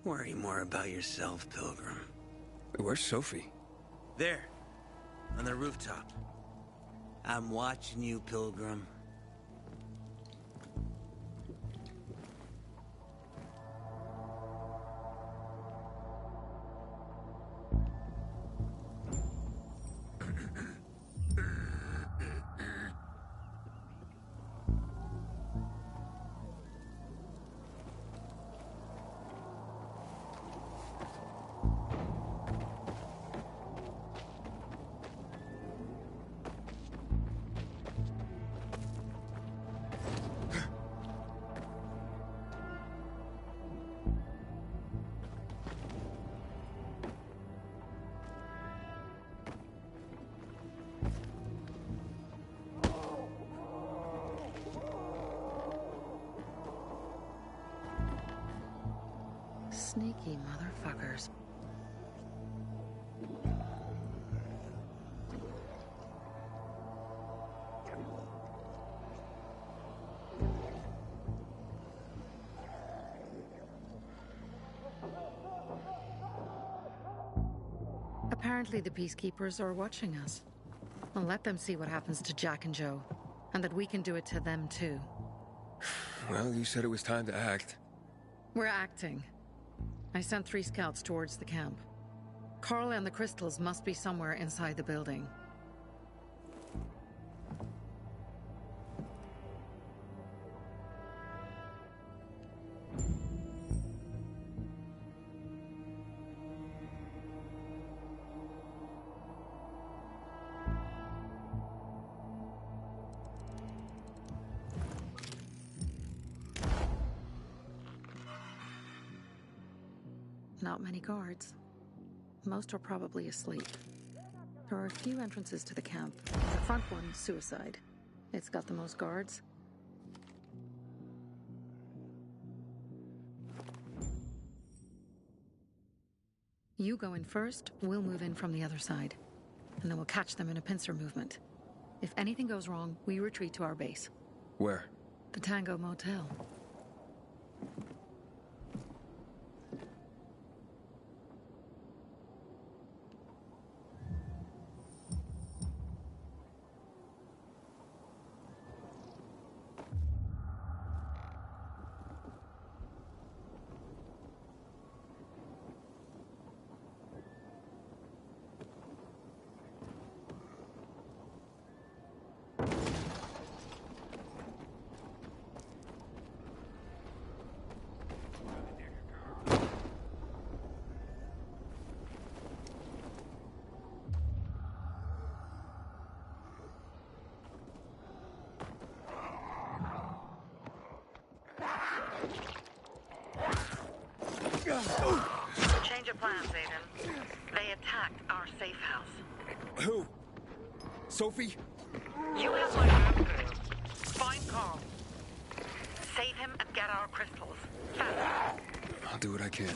Worry more about yourself, Pilgrim. Where's Sophie? There. On the rooftop. I'm watching you, Pilgrim. Sneaky motherfuckers. Apparently the Peacekeepers are watching us. Well, let them see what happens to Jack and Joe, and that we can do it to them too. Well, you said it was time to act. We're acting. I sent 3 scouts towards the camp. Carl and the crystals must be somewhere inside the building. Not many guards. Most are probably asleep. There are a few entrances to the camp. The front one, suicide. It's got the most guards. You go in first, we'll move in from the other side. And then we'll catch them in a pincer movement. If anything goes wrong, we retreat to our base. Where? The Tango Motel. Change of plans, Aiden. They attacked our safe house. Who? Sophie? You have my breakthrough. Find Carl. Save him and get our crystals. Fast. I'll do what I can.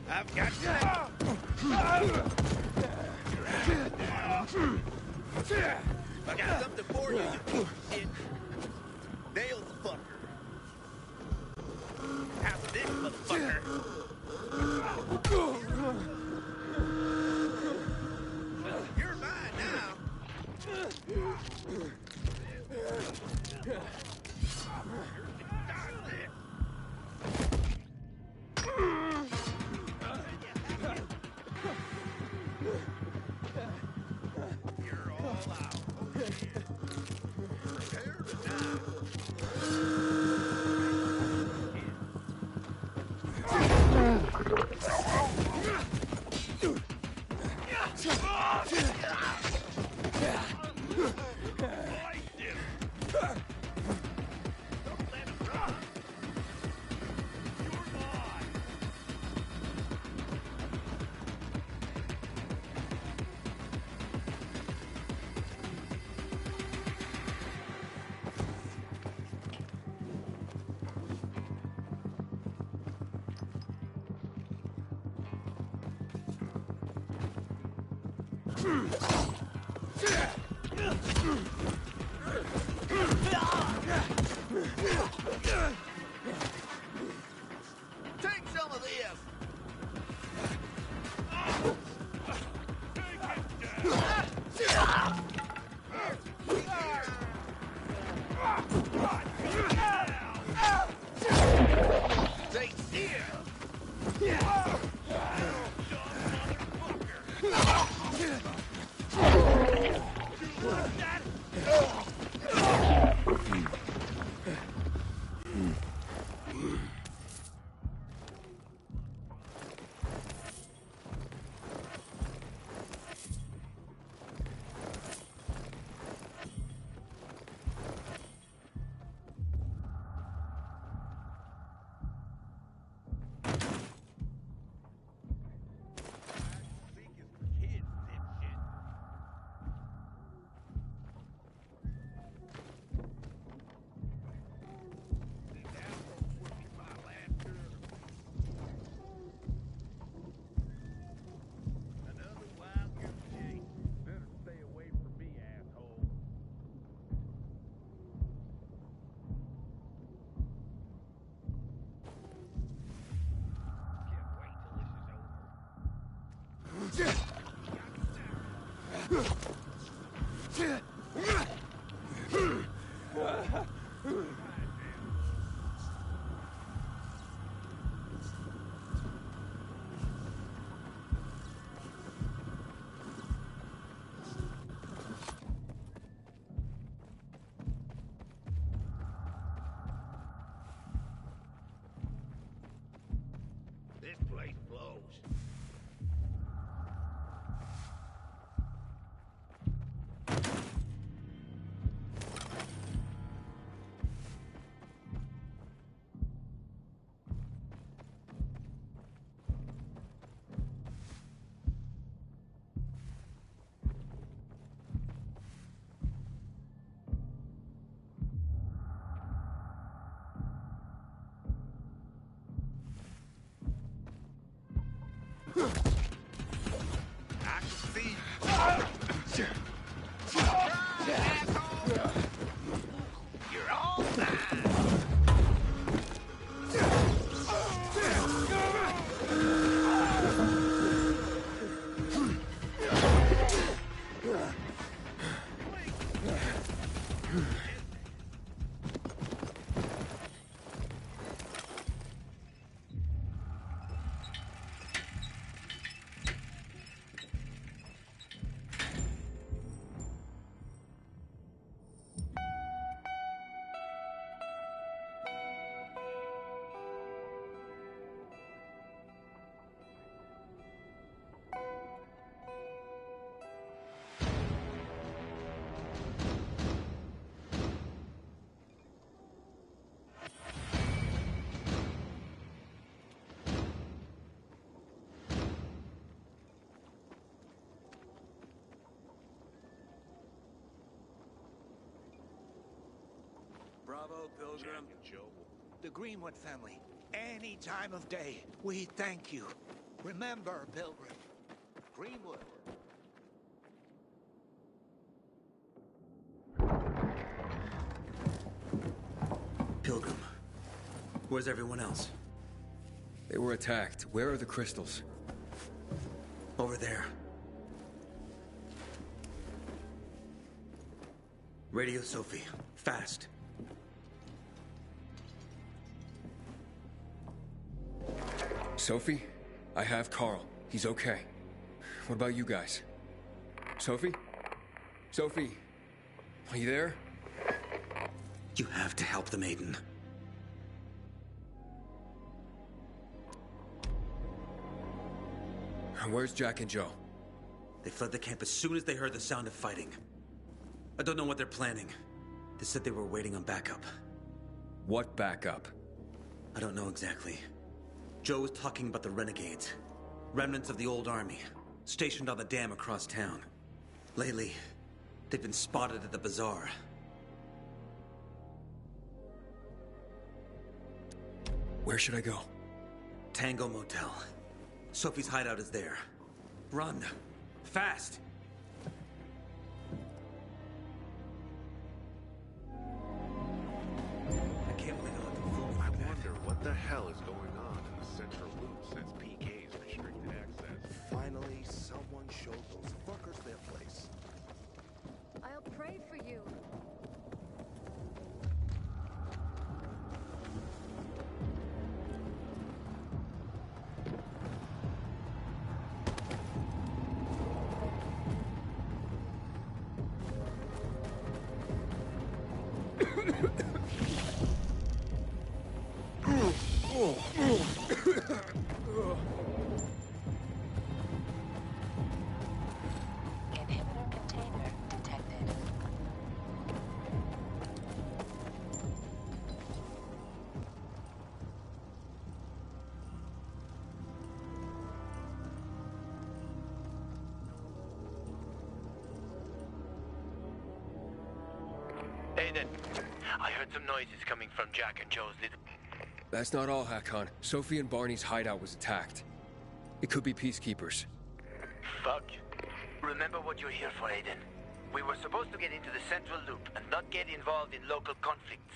I've got you. I got something for you, you shit. Nail the fucker. How's this, motherfucker? You're mine now. You're all out. Prepare to die. Take some of this. Take this. This place blows. I can see you. Asshole. You're all mine. Bravo, Pilgrim. The Greenwood family. Any time of day, we thank you. Remember, Pilgrim. Greenwood. Pilgrim, where's everyone else? They were attacked. Where are the crystals? Over there. Radio Sophie. Fast. Sophie? I have Carl. He's okay. What about you guys? Sophie? Sophie? Are you there? You have to help the maiden. Where's Jack and Joe? They fled the camp as soon as they heard the sound of fighting. I don't know what they're planning. They said they were waiting on backup. What backup? I don't know exactly. Joe was talking about the renegades. Remnants of the old army, stationed on the dam across town. Lately, they've been spotted at the bazaar. Where should I go? Tango Motel. Sophie's hideout is there. Run. Fast! I can't believe I let them fool me like that. I wonder what the hell is going on in the central loop since PK's restricted access. Finally, someone showed those fuckers their place. I'll pray for you. Inhibitor container detected. Aiden, I heard some noises coming from Jack and Joe's little... That's not all, Hakon. Sophie and Barney's hideout was attacked. It could be peacekeepers. Fuck. Remember what you're here for, Aiden. We were supposed to get into the central loop and not get involved in local conflicts.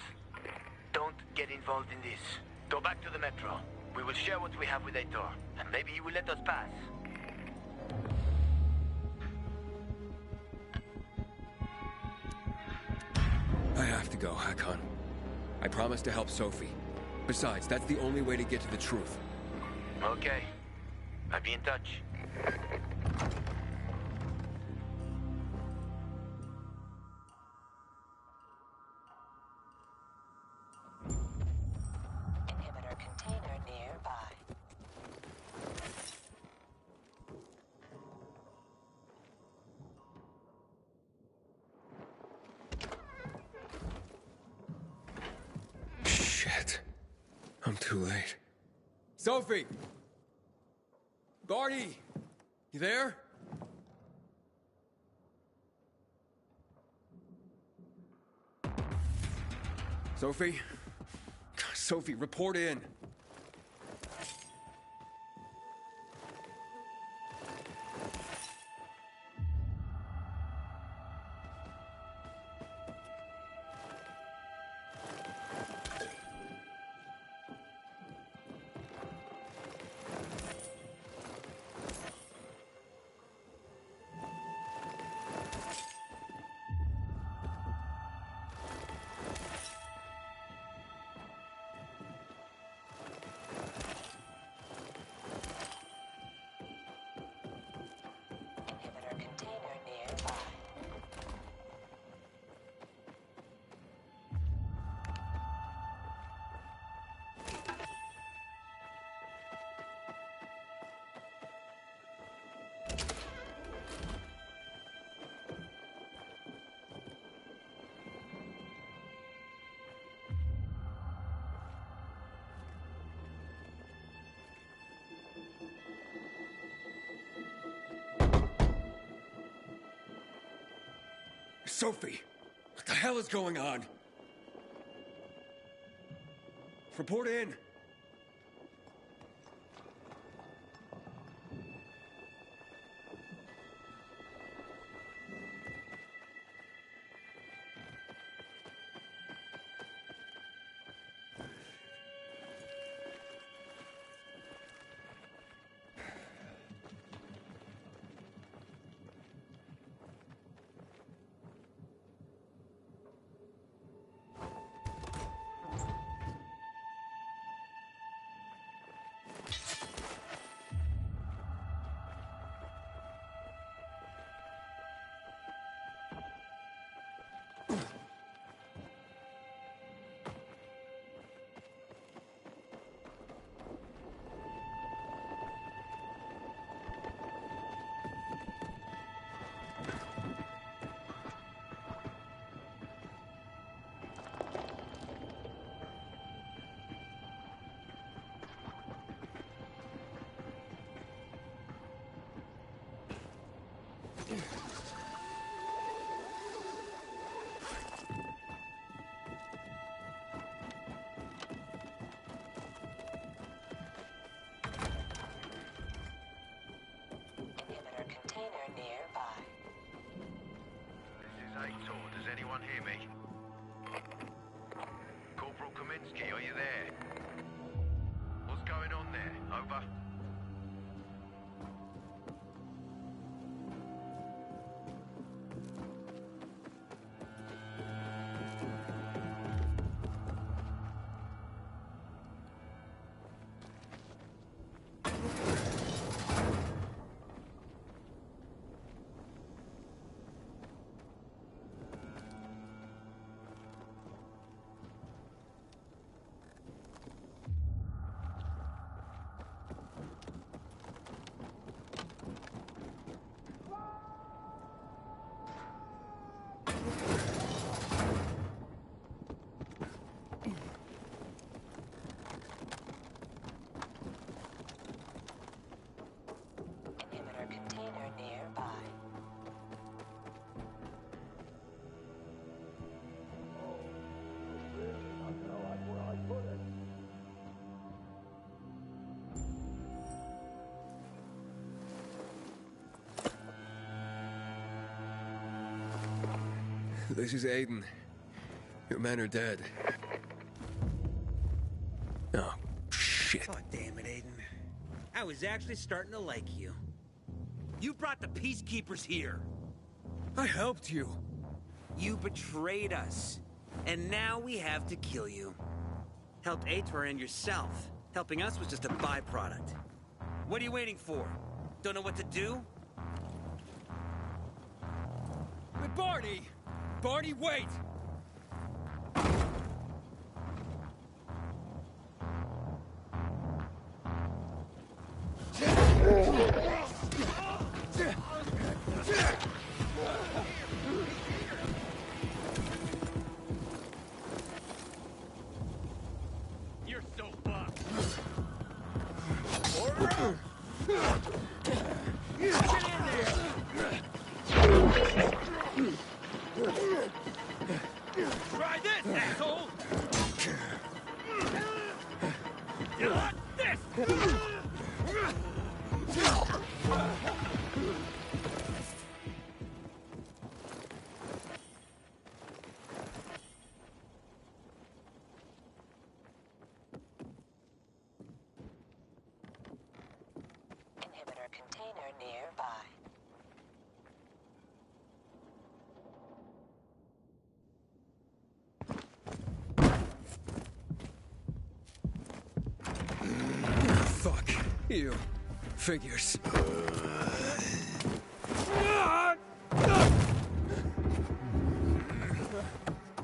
Don't get involved in this. Go back to the metro. We will share what we have with Aitor, and maybe he will let us pass. I have to go, Hakon. I promised to help Sophie. Besides, that's the only way to get to the truth. Okay. I'll be in touch. Inhibitor container nearby. Shit. I'm too late. Sophie! Barney! You there? Sophie? Sophie, report in. Inhibitor container nearby. Sophie! What the hell is going on? Report in! This is Aiden. Your men are dead. Oh, shit. Oh, damn it, Aiden. I was actually starting to like you. You brought the Peacekeepers here. I helped you. You betrayed us. And now we have to kill you. Helped Aitor and yourself. Helping us was just a byproduct. What are you waiting for? Don't know what to do? But Barney! Barney, wait! You're so fucked. Try this, asshole! You want this? Inhibitor container nearby. Fuck. You. Figures.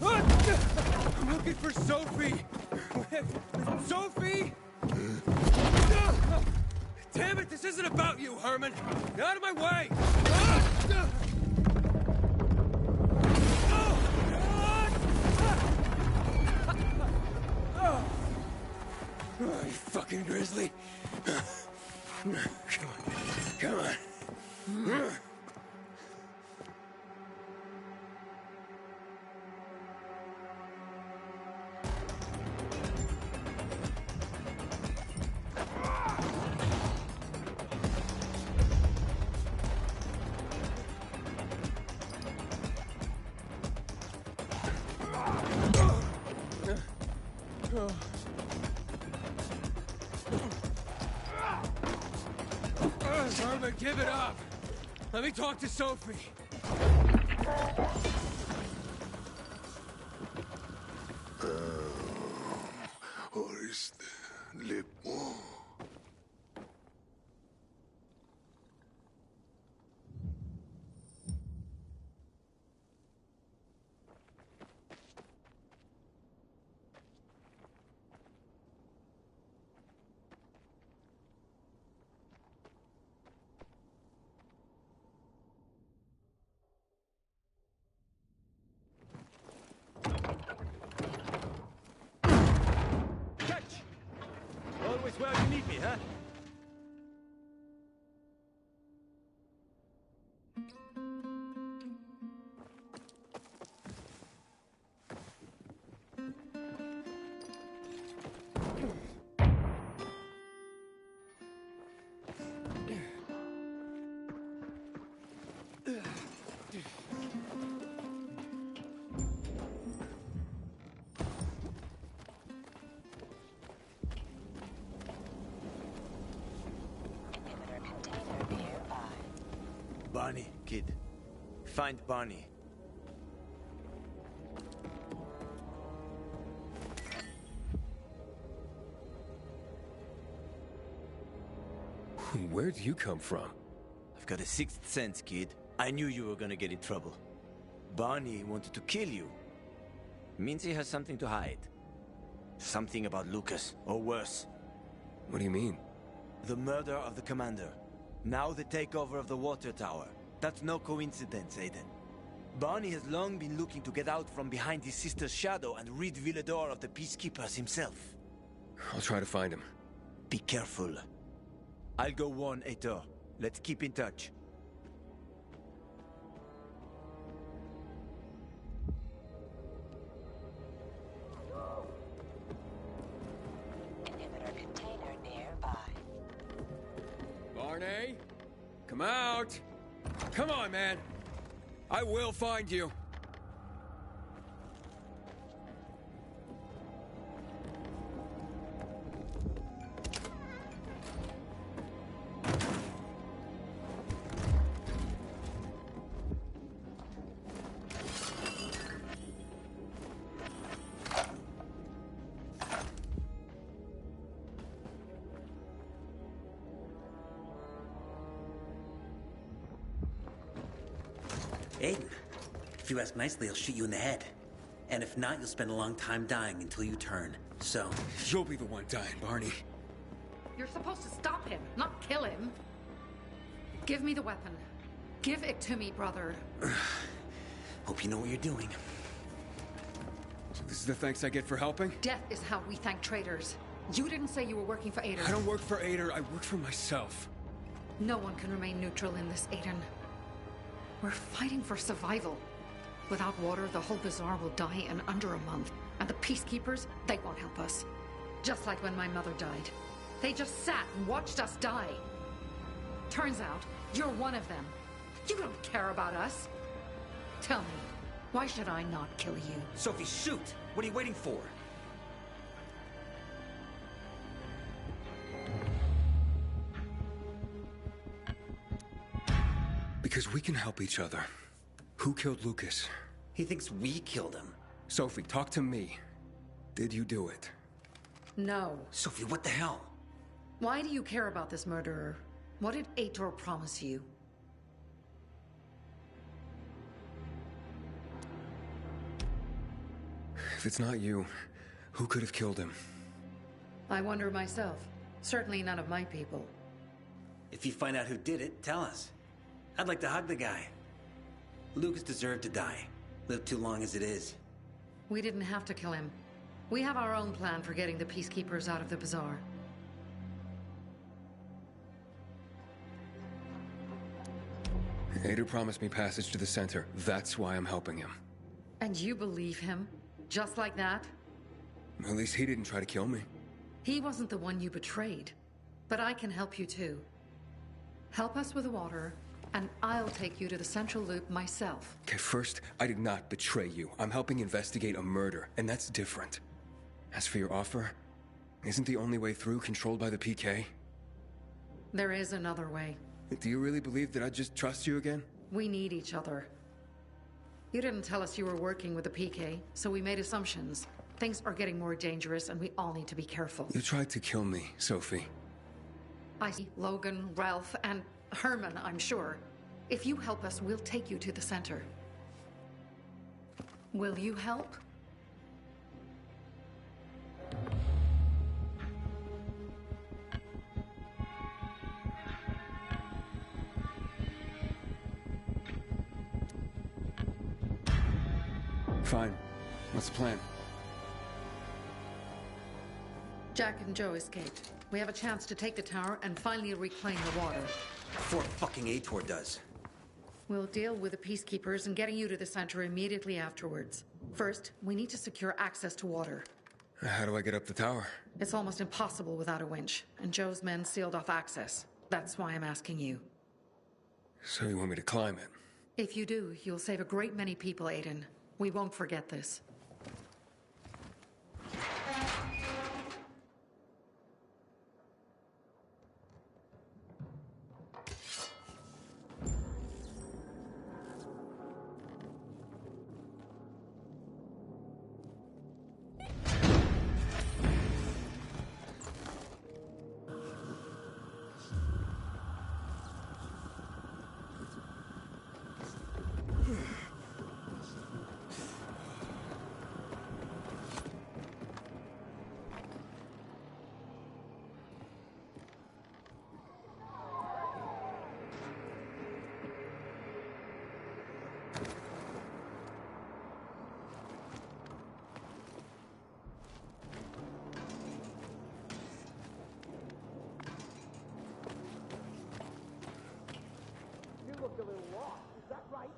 I'm looking for Sophie! Sophie! Damn it, this isn't about you, Herman! Get out of my way! Oh, you fucking grizzly! Come on. Come on. Herman, give it up! Let me talk to Sophie! Oriste, le pont. Always where you need me, huh? Bonnie, kid. Find Bonnie. Where'd you come from? I've got a sixth sense, kid. I knew you were gonna get in trouble. Bonnie wanted to kill you. Means he has something to hide. Something about Lucas, or worse. What do you mean? The murder of the commander. Now the takeover of the water tower. That's no coincidence, Aiden. Bonnie has long been looking to get out from behind his sister's shadow and rid Villador of the Peacekeepers himself. I'll try to find him. Be careful. I'll go warn Aitor. Let's keep in touch. Inhibitor container nearby. Barney? Come out! Come on, man! I will find you! Aiden, if you ask nicely, I'll shoot you in the head. And if not, you'll spend a long time dying until you turn. So... You'll be the one dying, Barney. You're supposed to stop him, not kill him. Give me the weapon. Give it to me, brother. Hope you know what you're doing. So this is the thanks I get for helping? Death is how we thank traitors. You didn't say you were working for Ader. I don't work for Ader, I work for myself. No one can remain neutral in this, Aiden. We're fighting for survival. Without water, the whole bazaar will die in under a month. And the peacekeepers, they won't help us. Just like when my mother died. They just sat and watched us die. Turns out, you're one of them. You don't care about us. Tell me, why should I not kill you? Sophie, shoot! What are you waiting for? Because we can help each other. Who killed Lucas? He thinks we killed him. Sophie, talk to me. Did you do it? No. Sophie, what the hell? Why do you care about this murderer? What did Ator promise you? If it's not you, who could have killed him? I wonder myself. Certainly none of my people. If you find out who did it, tell us. I'd like to hug the guy. Lucas deserved to die. Lived too long as it is. We didn't have to kill him. We have our own plan for getting the peacekeepers out of the bazaar. Ader promised me passage to the center. That's why I'm helping him. And you believe him? Just like that? At least he didn't try to kill me. He wasn't the one you betrayed. But I can help you too. Help us with the water, and I'll take you to the central loop myself. Okay, first, I did not betray you. I'm helping investigate a murder, and that's different. As for your offer, isn't the only way through controlled by the PK? There is another way. Do you really believe that I'd just trust you again? We need each other. You didn't tell us you were working with the PK, so we made assumptions. Things are getting more dangerous, and we all need to be careful. You tried to kill me, Sophie. I see Logan, Ralph, and Herman, I'm sure. If you help us, we'll take you to the center. Will you help? Fine. What's the plan? Jack and Joe escaped. We have a chance to take the tower and finally reclaim the water. Before fucking Ator does. We'll deal with the peacekeepers and getting you to the center immediately afterwards. First, we need to secure access to water. How do I get up the tower? It's almost impossible without a winch, and Joe's men sealed off access. That's why I'm asking you. So you want me to climb it? If you do, you'll save a great many people, Aiden. We won't forget this. looked a little lost. Is that right?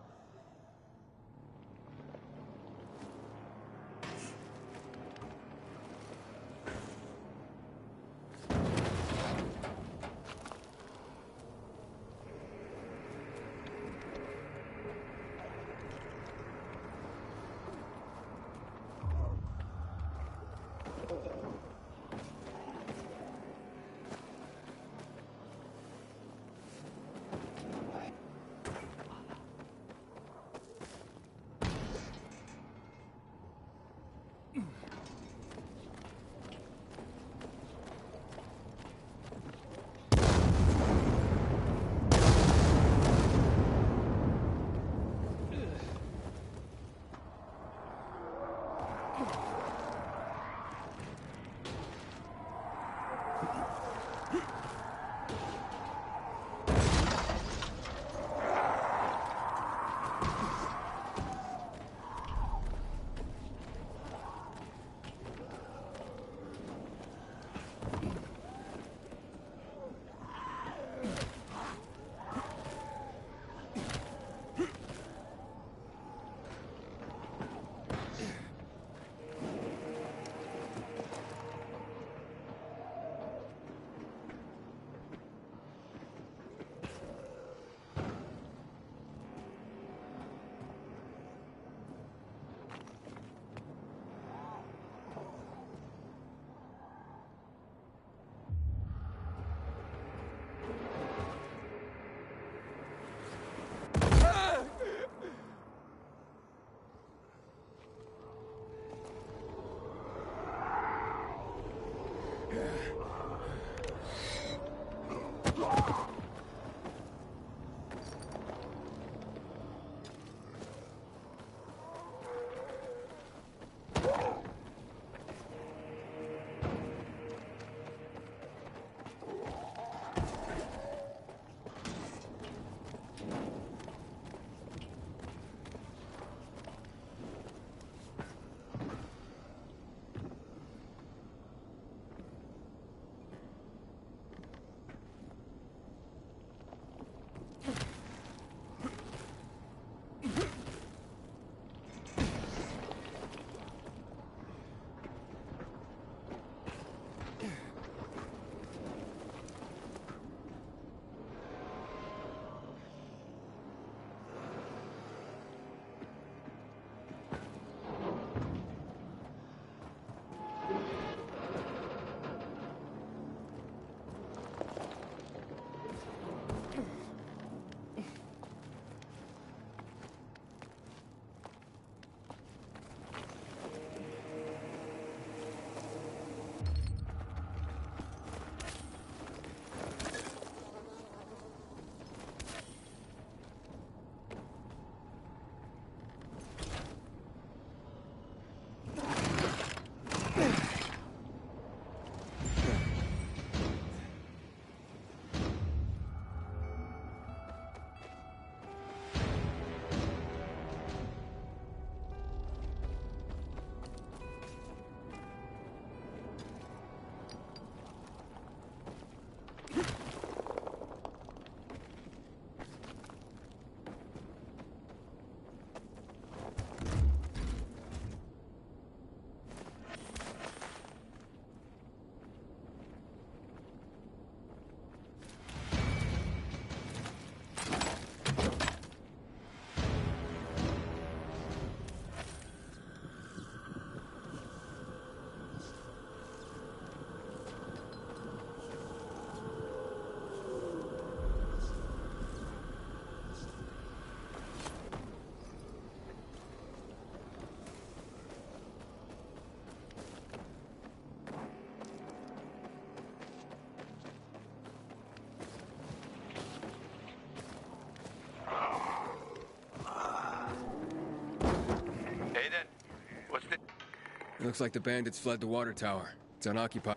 Looks like the bandits fled the water tower. It's unoccupied.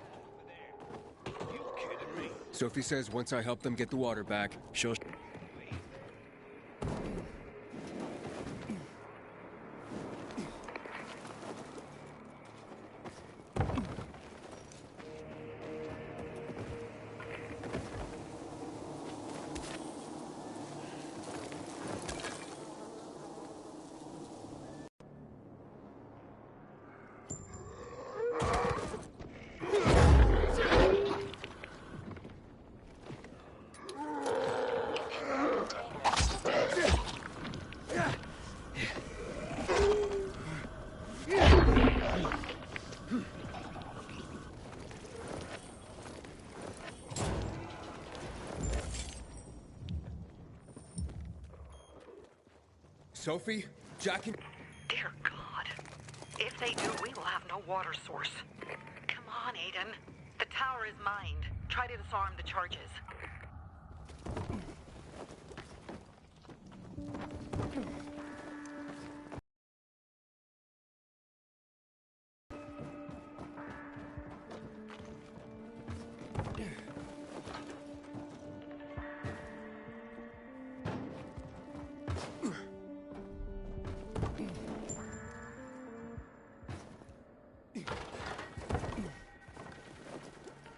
Sophie says once I help them get the water back, she'll... Sophie? Jack and... Dear God. If they do, we will have no water source. Come on, Aiden. The tower is mined. Try to disarm the charges.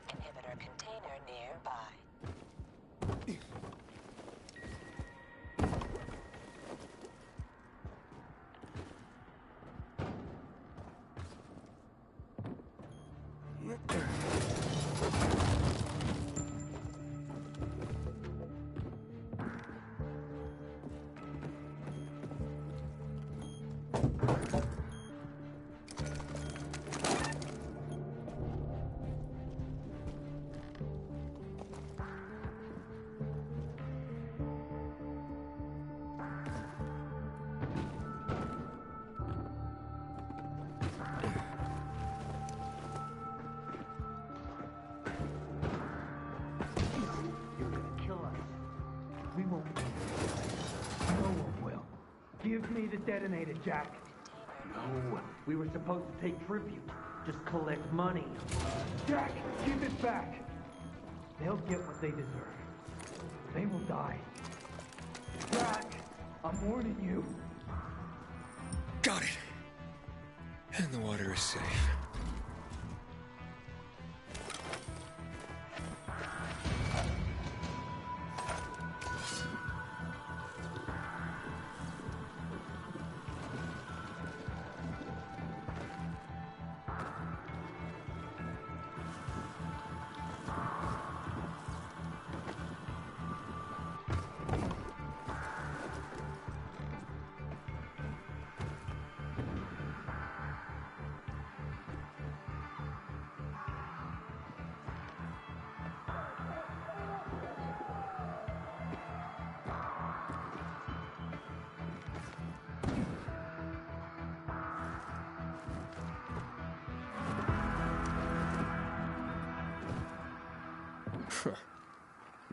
Inhibitor container nearby. We won't. No one will. Give me the detonator, Jack. No, we were supposed to take tribute. Just collect money. Jack, give it back. They'll get what they deserve. They will die. Jack, I'm warning you. Got it. And the water is safe.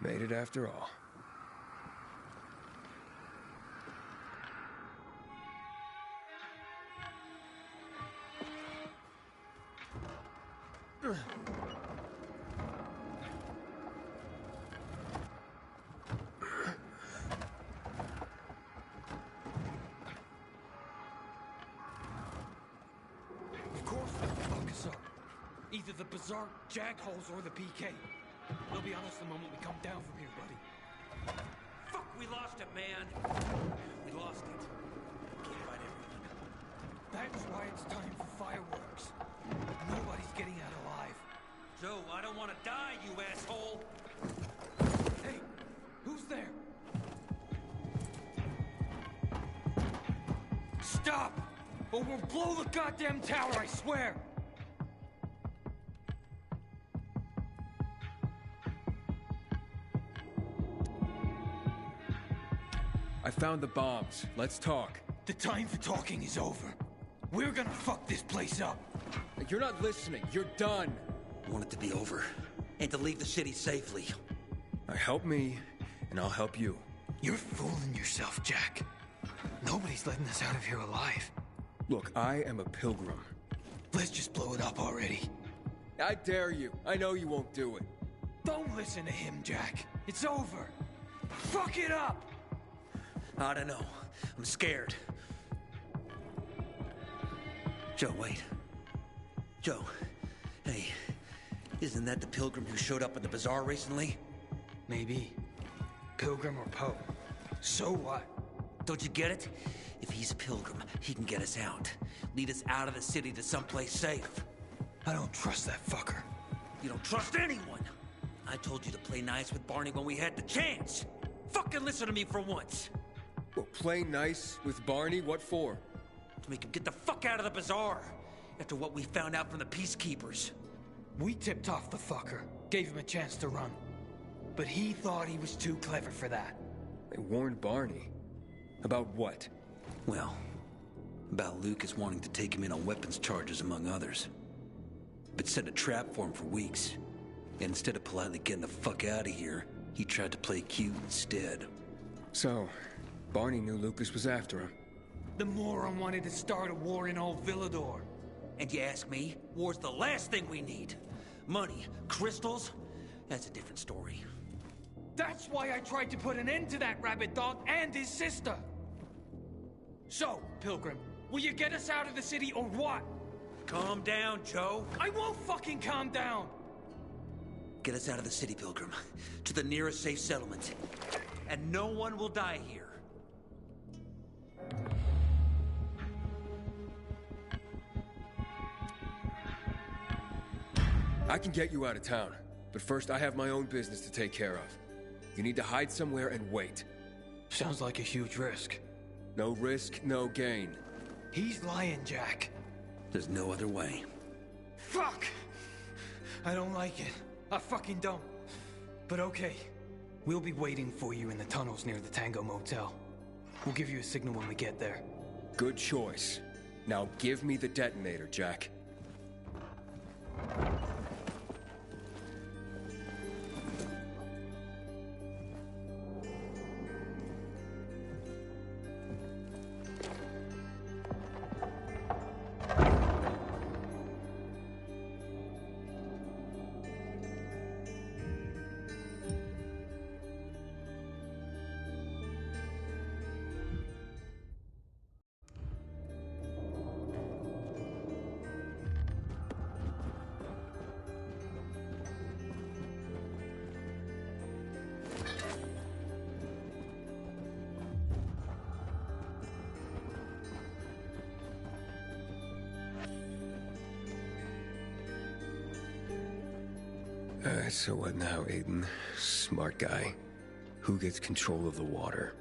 Made it after all. Of course they'll fuck us up. Either the Bazaar jackholes or the PK. They'll be on us the moment we come down from here, buddy. Fuck, we lost it, man. We lost it. Can't find everyone. That's why it's time for fireworks. Nobody's getting out alive. Joe, I don't want to die, you asshole. Hey, who's there? Stop! Or we'll blow the goddamn tower, I swear! I found the bombs. Let's talk. The time for talking is over. We're gonna fuck this place up. You're not listening. You're done. I want it to be over. And to leave the city safely. Now help me, and I'll help you. You're fooling yourself, Jack. Nobody's letting us out of here alive. Look, I am a pilgrim. Let's just blow it up already. I dare you. I know you won't do it. Don't listen to him, Jack. It's over. Fuck it up! I don't know. I'm scared. Joe, wait. Joe. Hey, isn't that the pilgrim who showed up at the bazaar recently? Maybe. Pilgrim or Poe. So what? Don't you get it? If he's a pilgrim, he can get us out. Lead us out of the city to someplace safe. I don't trust that fucker. You don't trust anyone! I told you to play nice with Barney when we had the chance! Fucking listen to me for once! Well, play nice with Barney? What for? To make him get the fuck out of the bazaar! After what we found out from the peacekeepers. We tipped off the fucker. Gave him a chance to run. But he thought he was too clever for that. They warned Barney. About what? Well, about Lucas wanting to take him in on weapons charges, among others. But set a trap for him for weeks. And instead of politely getting the fuck out of here, he tried to play cute instead. So, Barney knew Lucas was after him. The moron wanted to start a war in old Villador. And you ask me, war's the last thing we need. Money, crystals, that's a different story. That's why I tried to put an end to that rabbit dog and his sister. So, Pilgrim, will you get us out of the city or what? Calm down, Joe. I won't fucking calm down! Get us out of the city, Pilgrim. To the nearest safe settlement. And no one will die here. I can get you out of town, but first I have my own business to take care of. You need to hide somewhere and wait. Sounds like a huge risk. No risk, no gain. He's lying, Jack. There's no other way. Fuck! I don't like it. I fucking don't. But okay. We'll be waiting for you in the tunnels near the Tango Motel. We'll give you a signal when we get there. Good choice. Now give me the detonator, Jack. So what now, Aiden? Smart guy. Who gets control of the water?